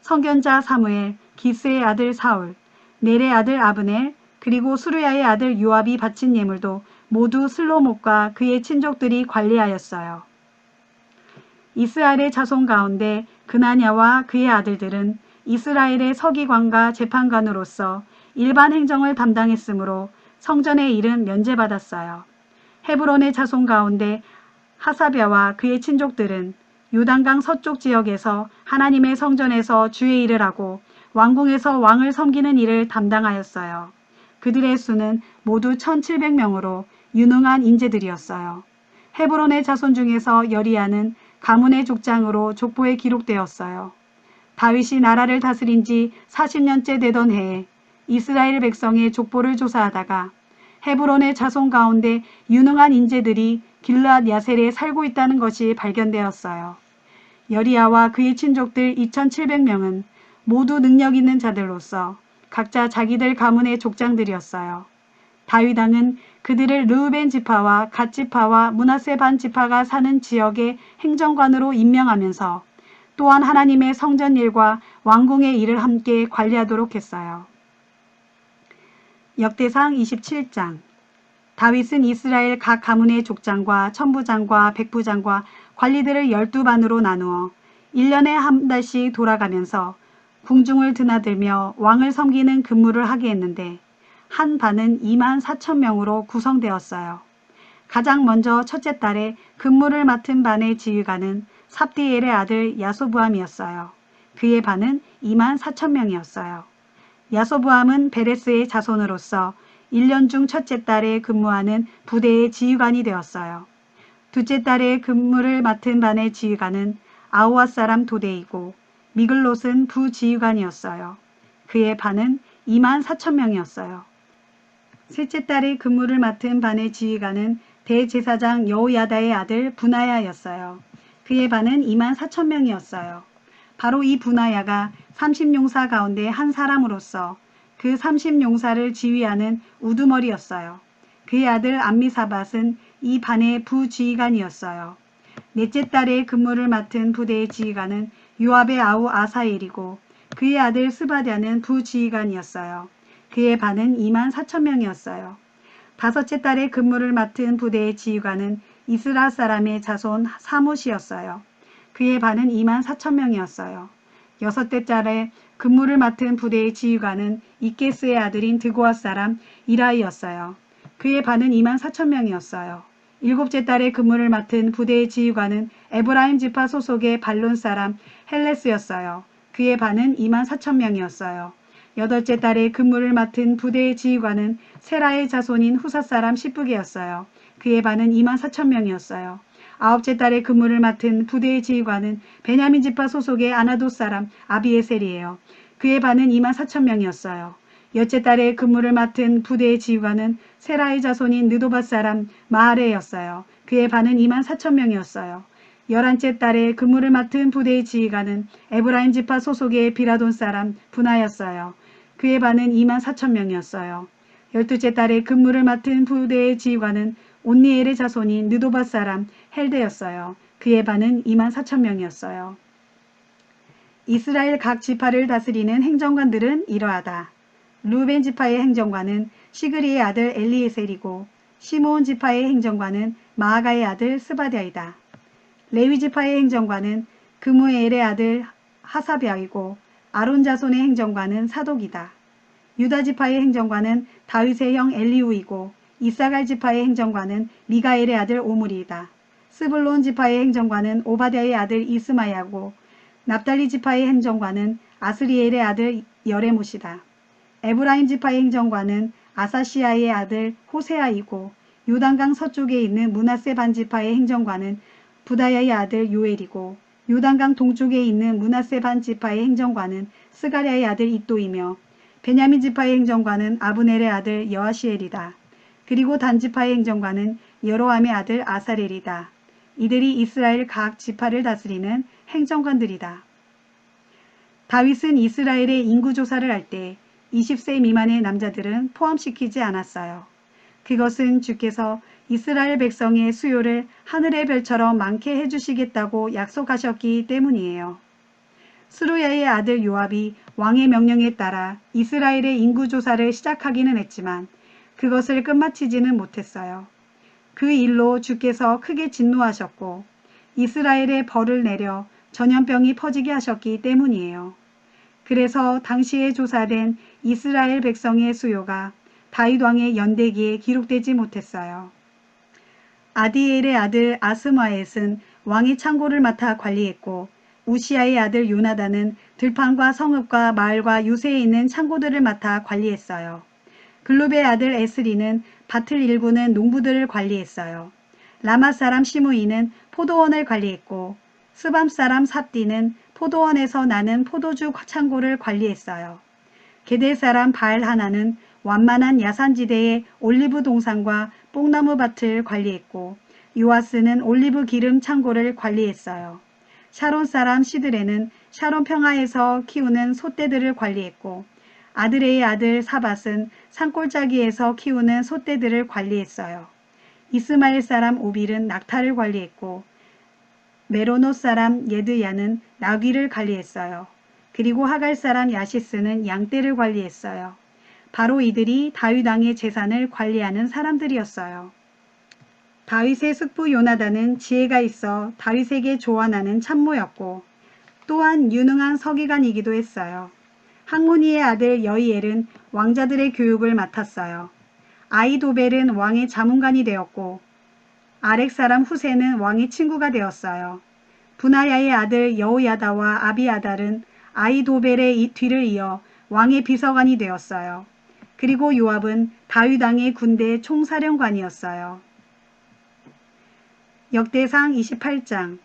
선견자 사무엘, 기스의 아들 사울, 넬의 아들 아브넬, 그리고 수르야의 아들 요압이 바친 예물도 모두 슬로못과 그의 친족들이 관리하였어요. 이스라엘의 자손 가운데 그나냐와 그의 아들들은 이스라엘의 서기관과 재판관으로서 일반 행정을 담당했으므로 성전의 일은 면제받았어요. 헤브론의 자손 가운데 하사랴와 그의 친족들은 요단강 서쪽 지역에서 하나님의 성전에서 주의 일을 하고 왕궁에서 왕을 섬기는 일을 담당하였어요. 그들의 수는 모두 1700명으로 유능한 인재들이었어요. 헤브론의 자손 중에서 여리야는 가문의 족장으로 족보에 기록되었어요. 다윗이 나라를 다스린 지 40년째 되던 해에 이스라엘 백성의 족보를 조사하다가 헤브론의 자손 가운데 유능한 인재들이 길르앗 야셀에 살고 있다는 것이 발견되었어요. 여리야와 그의 친족들 2700명은 모두 능력 있는 자들로서 각자 자기들 가문의 족장들이었어요. 다윗 왕은 그들을 르우벤 지파와 갓 지파와 므낫세 반 지파가 사는 지역의 행정관으로 임명하면서 또한 하나님의 성전 일과 왕궁의 일을 함께 관리하도록 했어요. 역대상 27장. 다윗은 이스라엘 각 가문의 족장과 천부장과 백부장과 관리들을 12반으로 나누어 1년에 한 달씩 돌아가면서 궁중을 드나들며 왕을 섬기는 근무를 하게 했는데 한 반은 24,000명으로 구성되었어요. 가장 먼저 첫째 달에 근무를 맡은 반의 지휘관은 삽디엘의 아들 야소부암이었어요. 그의 반은 24,000명이었어요. 야소부암은 베레스의 자손으로서 1년 중 첫째 달에 근무하는 부대의 지휘관이 되었어요. 둘째 달에 근무를 맡은 반의 지휘관은 아우앗 사람 도데이고 미글롯은 부지휘관이었어요. 그의 반은 24,000명이었어요. 셋째 달에 근무를 맡은 반의 지휘관은 대제사장 여호야다의 아들 분하야였어요. 그의 반은 24,000명이었어요. 바로 이 분하야가 30용사 가운데 한 사람으로서 그 30용사를 지휘하는 우두머리였어요. 그의 아들 암미사밧은 이 반의 부지휘관이었어요. 넷째 달에 근무를 맡은 부대의 지휘관은 요압의 아우 아사엘이고 그의 아들 스바랴는 부지휘관이었어요. 그의 반은 24,000명이었어요. 다섯째 달에 근무를 맡은 부대의 지휘관은 이스라 사람의 자손 사못이었어요. 그의 반은 24,000명이었어요. 여섯째 달에 근무를 맡은 부대의 지휘관은 이케스의 아들인 드고아 사람 이라이였어요. 그의 반은 24,000명이었어요. 일곱째 달에 근무를 맡은 부대의 지휘관은 에브라임 지파 소속의 발론 사람 헬레스였어요. 그의 반은 24,000명이었어요. 여덟째 달에 근무를 맡은 부대의 지휘관은 세라의 자손인 후사 사람 시브게였어요. 그의 반은 24,000명이었어요. 아홉째 달에 근무를 맡은 부대의 지휘관은 베냐민 지파 소속의 아나도 사람 아비에셀이에요. 그의 반은 24,000명이었어요. 여째 달에 근무를 맡은 부대의 지휘관은 세라의 자손인 느도밧 사람 마하레였어요. 그의 반은 24,000명이었어요. 열한째 달에 근무를 맡은 부대의 지휘관은 에브라임 지파 소속의 비라돈 사람 분하였어요. 그의 반은 24,000명이었어요. 열두째 달에 근무를 맡은 부대의 지휘관은 온니엘의 자손인 느도밧 사람 헬데였어요. 그의 반은 24,000명이었어요. 이스라엘 각 지파를 다스리는 행정관들은 이러하다. 루벤 지파의 행정관은 시그리의 아들 엘리에셀이고 시므온 지파의 행정관은 마아가의 아들 스바랴이다. 레위 지파의 행정관은 그무엘의 아들 하사비아이고 아론 자손의 행정관은 사독이다. 유다 지파의 행정관은 다윗의 형 엘리우이고 이사갈 지파의 행정관은 미가엘의 아들 오므리이다. 스불론 지파의 행정관은 오바댜의 아들 이스마야고 납달리 지파의 행정관은 아스리엘의 아들 여레못이다. 에브라임 지파의 행정관은 아사시아의 아들 호세아이고 요단강 서쪽에 있는 므낫세 반 지파의 행정관은 부다야의 아들 요엘이고 요단강 동쪽에 있는 므낫세 반 지파의 행정관은 스가랴의 아들 이또이며 베냐민 지파의 행정관은 아브넬의 아들 여아시엘이다. 그리고 단 지파의 행정관은 여로함의 아들 아사렐이다. 이들이 이스라엘 각 지파를 다스리는 행정관들이다. 다윗은 이스라엘의 인구조사를 할 때 20세 미만의 남자들은 포함시키지 않았어요. 그것은 주께서 이스라엘 백성의 수요를 하늘의 별처럼 많게 해주시겠다고 약속하셨기 때문이에요. 스루야의 아들 요압이 왕의 명령에 따라 이스라엘의 인구조사를 시작하기는 했지만 그것을 끝마치지는 못했어요. 그 일로 주께서 크게 진노하셨고 이스라엘에 벌을 내려 전염병이 퍼지게 하셨기 때문이에요. 그래서 당시에 조사된 이스라엘 백성의 수요가 다윗 왕의 연대기에 기록되지 못했어요. 아디엘의 아들 아스마엣은 왕의 창고를 맡아 관리했고 우시아의 아들 요나단은 들판과 성읍과 마을과 유세에 있는 창고들을 맡아 관리했어요. 글룹의 아들 에스리는 밭을 일구는 농부들을 관리했어요. 라마 사람 시므이는 포도원을 관리했고 스밤 사람 삽디는 포도원에서 나는 포도주 창고를 관리했어요. 게델 사람 바알 하나는 완만한 야산지대의 올리브 동산과 뽕나무 밭을 관리했고 요아스는 올리브 기름 창고를 관리했어요. 샤론 사람 시드레는 샤론 평화에서 키우는 소떼들을 관리했고 아드레의 아들 사밧은 산골짜기에서 키우는 소떼들을 관리했어요. 이스마엘 사람 오빌은 낙타를 관리했고 메로노 사람 예드야는 나귀를 관리했어요. 그리고 하갈 사람 야시스는 양떼를 관리했어요. 바로 이들이 다윗 왕의 재산을 관리하는 사람들이었어요. 다윗의 숙부 요나단은 지혜가 있어 다윗에게 조언하는 참모였고 또한 유능한 서기관이기도 했어요. 학모니의 아들 여이엘은 왕자들의 교육을 맡았어요. 아이도벨은 왕의 자문관이 되었고 아렉 사람 후세는 왕의 친구가 되었어요. 분하야의 아들 여호야다와 아비아달은 아이도벨의 뒤를 이어 왕의 비서관이 되었어요. 그리고 요압은 다윗 왕의 군대 총사령관이었어요. 역대상 28장.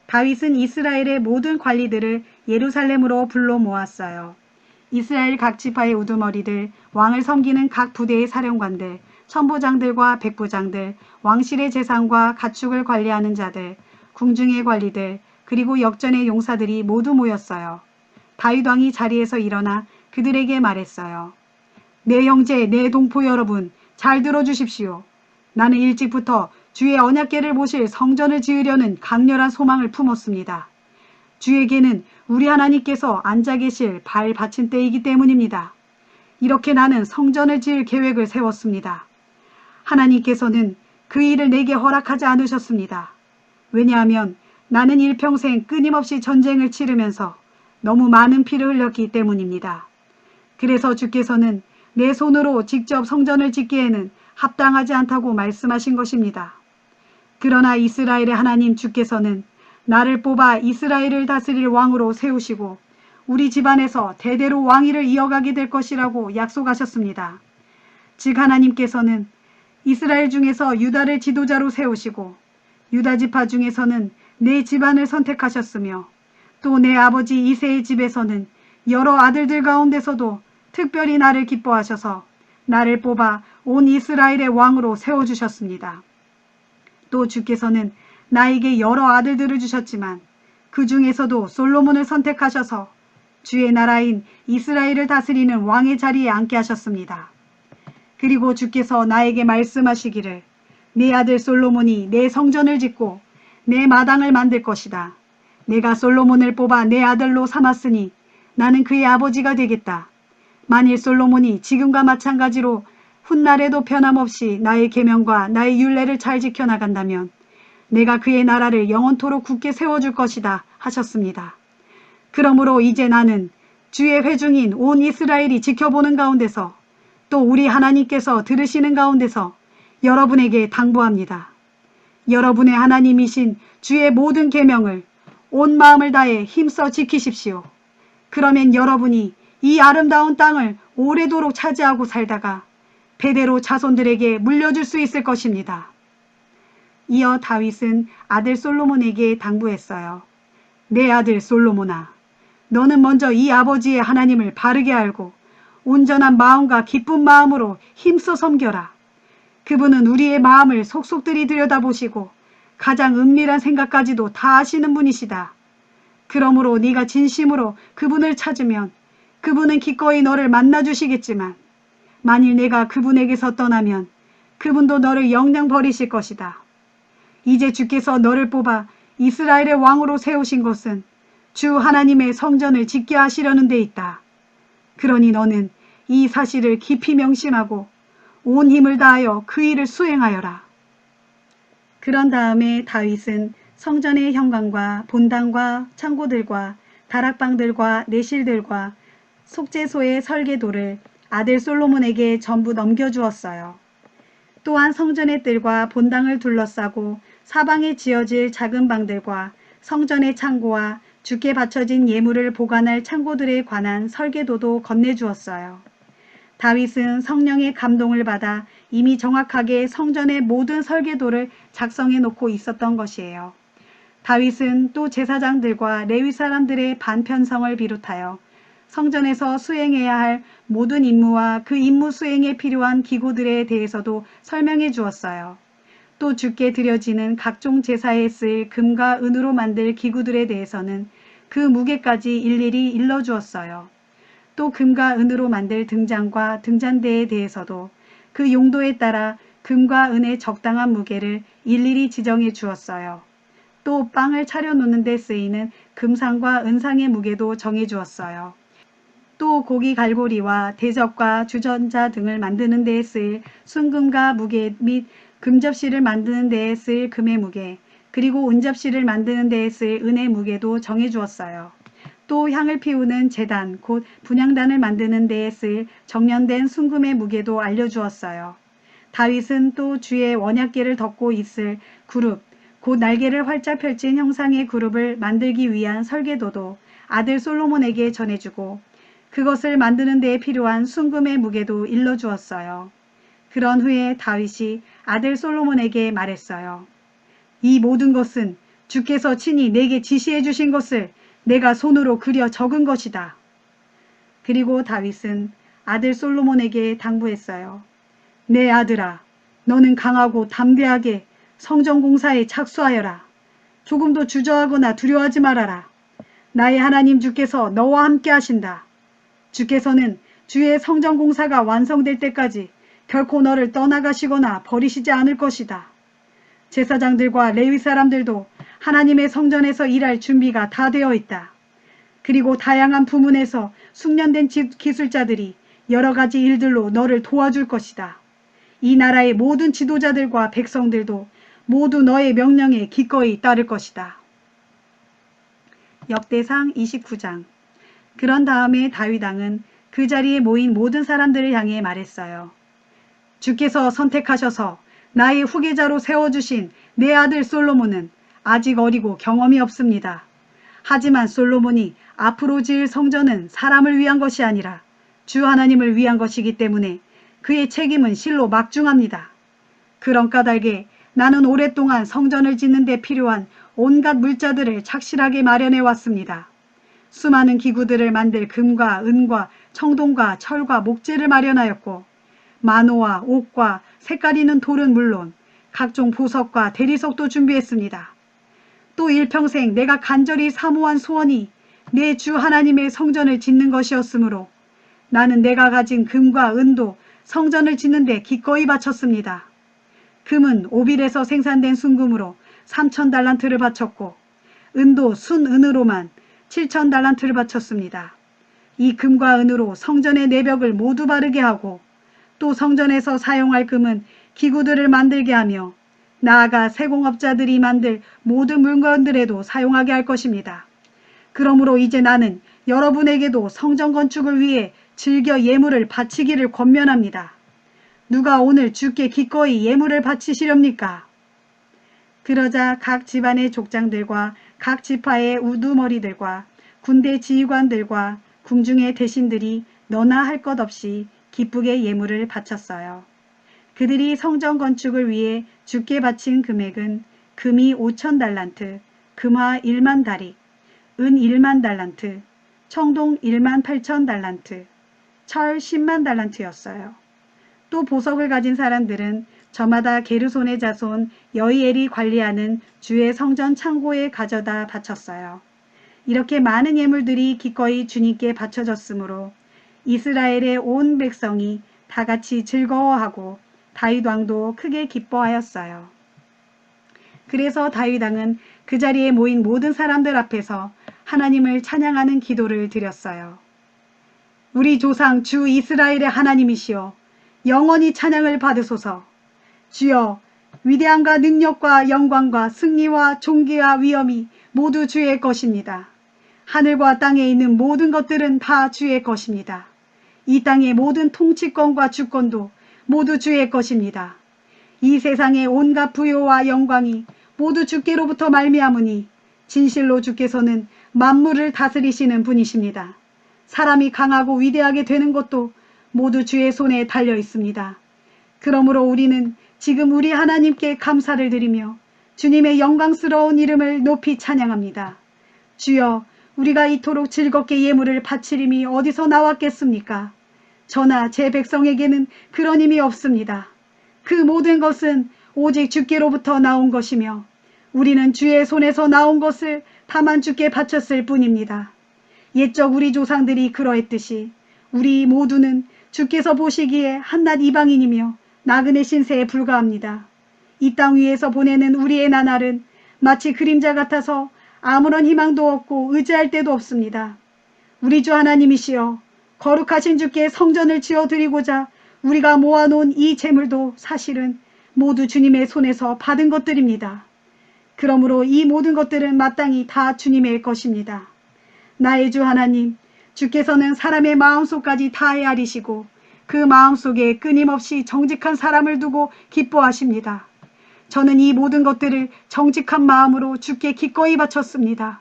다윗은 이스라엘의 모든 관리들을 예루살렘으로 불러 모았어요. 이스라엘 각 지파의 우두머리들, 왕을 섬기는 각 부대의 사령관들, 천부장들과 백부장들, 왕실의 재산과 가축을 관리하는 자들, 궁중의 관리들, 그리고 역전의 용사들이 모두 모였어요. 다윗 왕이 자리에서 일어나 그들에게 말했어요. 내 형제, 내 동포 여러분, 잘 들어주십시오. 나는 일찍부터 주의 언약궤를 모실 성전을 지으려는 강렬한 소망을 품었습니다. 주에게는 우리 하나님께서 앉아 계실 발 받침대이기 때문입니다. 이렇게 나는 성전을 지을 계획을 세웠습니다. 하나님께서는 그 일을 내게 허락하지 않으셨습니다. 왜냐하면 나는 일평생 끊임없이 전쟁을 치르면서 너무 많은 피를 흘렸기 때문입니다. 그래서 주께서는 내 손으로 직접 성전을 짓기에는 합당하지 않다고 말씀하신 것입니다. 그러나 이스라엘의 하나님 주께서는 나를 뽑아 이스라엘을 다스릴 왕으로 세우시고 우리 집안에서 대대로 왕위를 이어가게 될 것이라고 약속하셨습니다. 즉 하나님께서는 이스라엘 중에서 유다를 지도자로 세우시고 유다 지파 중에서는 내 집안을 선택하셨으며 또 내 아버지 이새의 집에서는 여러 아들들 가운데서도 특별히 나를 기뻐하셔서 나를 뽑아 온 이스라엘의 왕으로 세워주셨습니다. 또 주께서는 나에게 여러 아들들을 주셨지만 그 중에서도 솔로몬을 선택하셔서 주의 나라인 이스라엘을 다스리는 왕의 자리에 앉게 하셨습니다. 그리고 주께서 나에게 말씀하시기를 내 아들 솔로몬이 내 성전을 짓고 내 마당을 만들 것이다. 내가 솔로몬을 뽑아 내 아들로 삼았으니 나는 그의 아버지가 되겠다. 만일 솔로몬이 지금과 마찬가지로 훗날에도 변함없이 나의 계명과 나의 율례를 잘 지켜나간다면 내가 그의 나라를 영원토록 굳게 세워줄 것이다 하셨습니다. 그러므로 이제 나는 주의 회중인 온 이스라엘이 지켜보는 가운데서 또 우리 하나님께서 들으시는 가운데서 여러분에게 당부합니다. 여러분의 하나님이신 주의 모든 계명을 온 마음을 다해 힘써 지키십시오. 그러면 여러분이 이 아름다운 땅을 오래도록 차지하고 살다가 대대로 자손들에게 물려줄 수 있을 것입니다. 이어 다윗은 아들 솔로몬에게 당부했어요. 내 아들 솔로몬아, 너는 먼저 이 아버지의 하나님을 바르게 알고 온전한 마음과 기쁜 마음으로 힘써 섬겨라. 그분은 우리의 마음을 속속들이 들여다보시고 가장 은밀한 생각까지도 다 아시는 분이시다. 그러므로 네가 진심으로 그분을 찾으면 그분은 기꺼이 너를 만나주시겠지만 만일 내가 그분에게서 떠나면 그분도 너를 영영 버리실 것이다. 이제 주께서 너를 뽑아 이스라엘의 왕으로 세우신 것은 주 하나님의 성전을 짓게 하시려는 데 있다. 그러니 너는 이 사실을 깊이 명심하고 온 힘을 다하여 그 일을 수행하여라. 그런 다음에 다윗은 성전의 현관과 본당과 창고들과 다락방들과 내실들과 속죄소의 설계도를 아들 솔로몬에게 전부 넘겨주었어요. 또한 성전의 뜰과 본당을 둘러싸고 사방에 지어질 작은 방들과 성전의 창고와 주께 바쳐진 예물을 보관할 창고들에 관한 설계도도 건네주었어요. 다윗은 성령의 감동을 받아 이미 정확하게 성전의 모든 설계도를 작성해 놓고 있었던 것이에요. 다윗은 또 제사장들과 레위 사람들의 반편성을 비롯하여 성전에서 수행해야 할 모든 임무와 그 임무 수행에 필요한 기구들에 대해서도 설명해 주었어요. 또 주께 드려지는 각종 제사에 쓰일 금과 은으로 만들 기구들에 대해서는 그 무게까지 일일이 일러주었어요. 또 금과 은으로 만들 등잔과 등잔대에 대해서도 그 용도에 따라 금과 은의 적당한 무게를 일일이 지정해 주었어요. 또 빵을 차려 놓는 데 쓰이는 금상과 은상의 무게도 정해 주었어요. 또 고기 갈고리와 대접과 주전자 등을 만드는 데에 쓰일 순금과 무게 및 금접시를 만드는 데에 쓰일 금의 무게, 그리고 은접시를 만드는 데에 쓰일 은의 무게도 정해 주었어요. 또 향을 피우는 제단, 곧 분향단을 만드는 데에 쓰일 정련된 순금의 무게도 알려주었어요. 다윗은 또 주의 원약궤를 덮고 있을 그룹, 곧 날개를 활짝 펼친 형상의 그룹을 만들기 위한 설계도도 아들 솔로몬에게 전해주고 그것을 만드는 데에 필요한 순금의 무게도 일러주었어요. 그런 후에 다윗이 아들 솔로몬에게 말했어요. 이 모든 것은 주께서 친히 내게 지시해 주신 것을 내가 손으로 그려 적은 것이다. 그리고 다윗은 아들 솔로몬에게 당부했어요. 내 아들아, 너는 강하고 담대하게 성전 공사에 착수하여라. 조금도 주저하거나 두려워하지 말아라. 나의 하나님 주께서 너와 함께 하신다. 주께서는 주의 성전 공사가 완성될 때까지 결코 너를 떠나가시거나 버리시지 않을 것이다. 제사장들과 레위 사람들도 하나님의 성전에서 일할 준비가 다 되어 있다. 그리고 다양한 부문에서 숙련된 기술자들이 여러 가지 일들로 너를 도와줄 것이다. 이 나라의 모든 지도자들과 백성들도 모두 너의 명령에 기꺼이 따를 것이다. 역대상 29장. 그런 다음에 다윗 왕은 그 자리에 모인 모든 사람들을 향해 말했어요. 주께서 선택하셔서 나의 후계자로 세워주신 내 아들 솔로몬은 아직 어리고 경험이 없습니다. 하지만 솔로몬이 앞으로 지을 성전은 사람을 위한 것이 아니라 주 하나님을 위한 것이기 때문에 그의 책임은 실로 막중합니다. 그런 까닭에 나는 오랫동안 성전을 짓는 데 필요한 온갖 물자들을 착실하게 마련해 왔습니다. 수많은 기구들을 만들 금과 은과 청동과 철과 목재를 마련하였고 만호와 옥과 색깔 있는 돌은 물론 각종 보석과 대리석도 준비했습니다. 또 일평생 내가 간절히 사모한 소원이 내 주 하나님의 성전을 짓는 것이었으므로 나는 내가 가진 금과 은도 성전을 짓는 데 기꺼이 바쳤습니다. 금은 오빌에서 생산된 순금으로 3,000달란트를 바쳤고 은도 순은으로만 7,000달란트를 바쳤습니다. 이 금과 은으로 성전의 내벽을 모두 바르게 하고 또 성전에서 사용할 금은 기구들을 만들게 하며 나아가 세공업자들이 만들 모든 물건들에도 사용하게 할 것입니다. 그러므로 이제 나는 여러분에게도 성전 건축을 위해 즐겨 예물을 바치기를 권면합니다. 누가 오늘 주께 기꺼이 예물을 바치시렵니까? 그러자 각 집안의 족장들과 각 지파의 우두머리들과 군대 지휘관들과 궁중의 대신들이 너나 할 것 없이 기쁘게 예물을 바쳤어요. 그들이 성전 건축을 위해 주께 바친 금액은 금이 5,000달란트, 금화 1만 다릭, 은 1만 달란트, 청동 1만 8,000달란트, 철 10만 달란트였어요. 또 보석을 가진 사람들은 저마다 게르손의 자손 여이엘이 관리하는 주의 성전 창고에 가져다 바쳤어요. 이렇게 많은 예물들이 기꺼이 주님께 바쳐졌으므로 이스라엘의 온 백성이 다 같이 즐거워하고 다윗 왕도 크게 기뻐하였어요. 그래서 다윗 왕은 그 자리에 모인 모든 사람들 앞에서 하나님을 찬양하는 기도를 드렸어요. 우리 조상 주 이스라엘의 하나님이시여 영원히 찬양을 받으소서. 주여 위대함과 능력과 영광과 승리와 존귀와 위엄이 모두 주의 것입니다. 하늘과 땅에 있는 모든 것들은 다 주의 것입니다. 이 땅의 모든 통치권과 주권도 모두 주의 것입니다. 이 세상의 온갖 부요와 영광이 모두 주께로부터 말미암으니 진실로 주께서는 만물을 다스리시는 분이십니다. 사람이 강하고 위대하게 되는 것도 모두 주의 손에 달려 있습니다. 그러므로 우리는 지금 우리 하나님께 감사를 드리며 주님의 영광스러운 이름을 높이 찬양합니다. 주여, 우리가 이토록 즐겁게 예물을 바치림이 어디서 나왔겠습니까? 저나 제 백성에게는 그런 힘이 없습니다. 그 모든 것은 오직 주께로부터 나온 것이며 우리는 주의 손에서 나온 것을 다만 주께 바쳤을 뿐입니다. 옛적 우리 조상들이 그러했듯이 우리 모두는 주께서 보시기에 한낱 이방인이며 나그네 신세에 불과합니다. 이 땅 위에서 보내는 우리의 나날은 마치 그림자 같아서 아무런 희망도 없고 의지할 데도 없습니다. 우리 주 하나님이시여, 거룩하신 주께 성전을 지어 드리고자 우리가 모아놓은 이 재물도 사실은 모두 주님의 손에서 받은 것들입니다. 그러므로 이 모든 것들은 마땅히 다 주님의 것입니다. 나의 주 하나님, 주께서는 사람의 마음속까지 다 헤아리시고 그 마음속에 끊임없이 정직한 사람을 두고 기뻐하십니다. 저는 이 모든 것들을 정직한 마음으로 주께 기꺼이 바쳤습니다.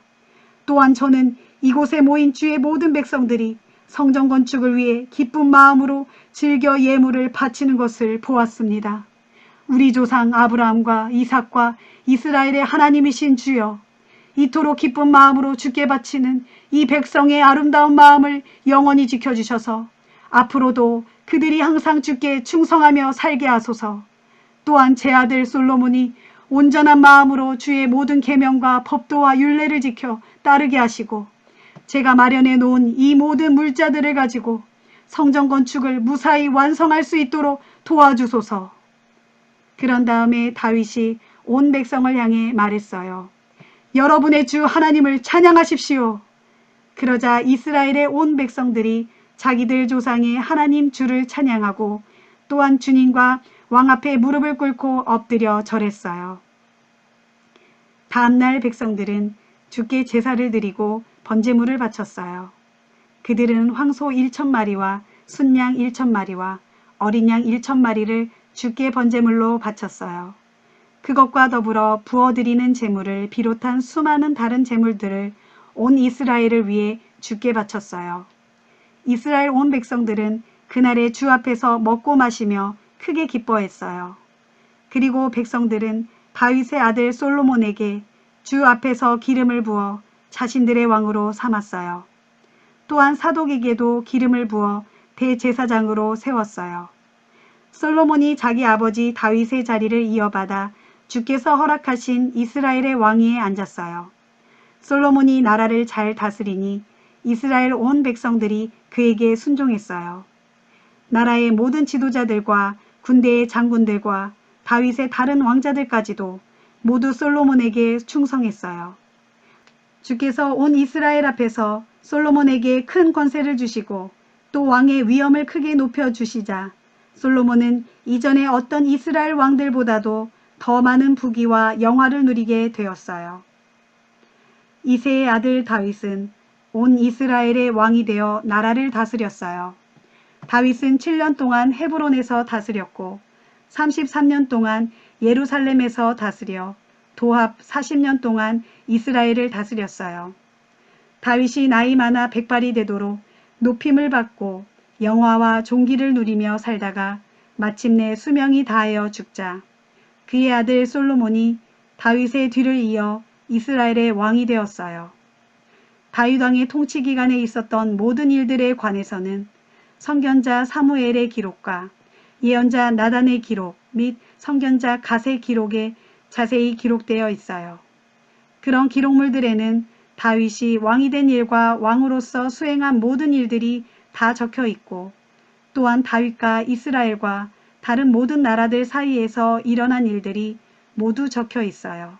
또한 저는 이곳에 모인 주의 모든 백성들이 성전 건축을 위해 기쁜 마음으로 즐겨 예물을 바치는 것을 보았습니다. 우리 조상 아브라함과 이삭과 이스라엘의 하나님이신 주여, 이토록 기쁜 마음으로 주께 바치는 이 백성의 아름다운 마음을 영원히 지켜주셔서 앞으로도 그들이 항상 주께 충성하며 살게 하소서. 또한 제 아들 솔로몬이 온전한 마음으로 주의 모든 계명과 법도와 율례를 지켜 따르게 하시고 제가 마련해 놓은 이 모든 물자들을 가지고 성전 건축을 무사히 완성할 수 있도록 도와주소서. 그런 다음에 다윗이 온 백성을 향해 말했어요. 여러분의 주 하나님을 찬양하십시오. 그러자 이스라엘의 온 백성들이 자기들 조상의 하나님 주를 찬양하고 또한 주님과 왕 앞에 무릎을 꿇고 엎드려 절했어요. 다음날 백성들은 주께 제사를 드리고 번제물을 바쳤어요. 그들은 황소 1,000마리와 순양 1,000마리와 어린 양 1,000마리를 주께 번제물로 바쳤어요. 그것과 더불어 부어드리는 제물을 비롯한 수많은 다른 제물들을 온 이스라엘을 위해 주께 바쳤어요. 이스라엘 온 백성들은 그날에 주 앞에서 먹고 마시며 크게 기뻐했어요. 그리고 백성들은 다윗의 아들 솔로몬에게 주 앞에서 기름을 부어 자신들의 왕으로 삼았어요. 또한 사독에게도 기름을 부어 대제사장으로 세웠어요. 솔로몬이 자기 아버지 다윗의 자리를 이어받아 주께서 허락하신 이스라엘의 왕위에 앉았어요. 솔로몬이 나라를 잘 다스리니 이스라엘 온 백성들이 그에게 순종했어요. 나라의 모든 지도자들과 군대의 장군들과 다윗의 다른 왕자들까지도 모두 솔로몬에게 충성했어요. 주께서 온 이스라엘 앞에서 솔로몬에게 큰 권세를 주시고 또 왕의 위엄을 크게 높여주시자 솔로몬은 이전의 어떤 이스라엘 왕들보다도 더 많은 부귀와 영화를 누리게 되었어요. 이새의 아들 다윗은 온 이스라엘의 왕이 되어 나라를 다스렸어요. 다윗은 7년 동안 헤브론에서 다스렸고 33년 동안 예루살렘에서 다스려 도합 40년 동안 이스라엘을 다스렸어요. 다윗이 나이 많아 백발이 되도록 높임을 받고 영화와 존귀를 누리며 살다가 마침내 수명이 다하여 죽자 그의 아들 솔로몬이 다윗의 뒤를 이어 이스라엘의 왕이 되었어요. 다윗 왕의 통치 기간에 있었던 모든 일들에 관해서는 선견자 사무엘의 기록과 예언자 나단의 기록 및 선견자 갓의 기록에 자세히 기록되어 있어요. 그런 기록물들에는 다윗이 왕이 된 일과 왕으로서 수행한 모든 일들이 다 적혀 있고 또한 다윗과 이스라엘과 다른 모든 나라들 사이에서 일어난 일들이 모두 적혀 있어요.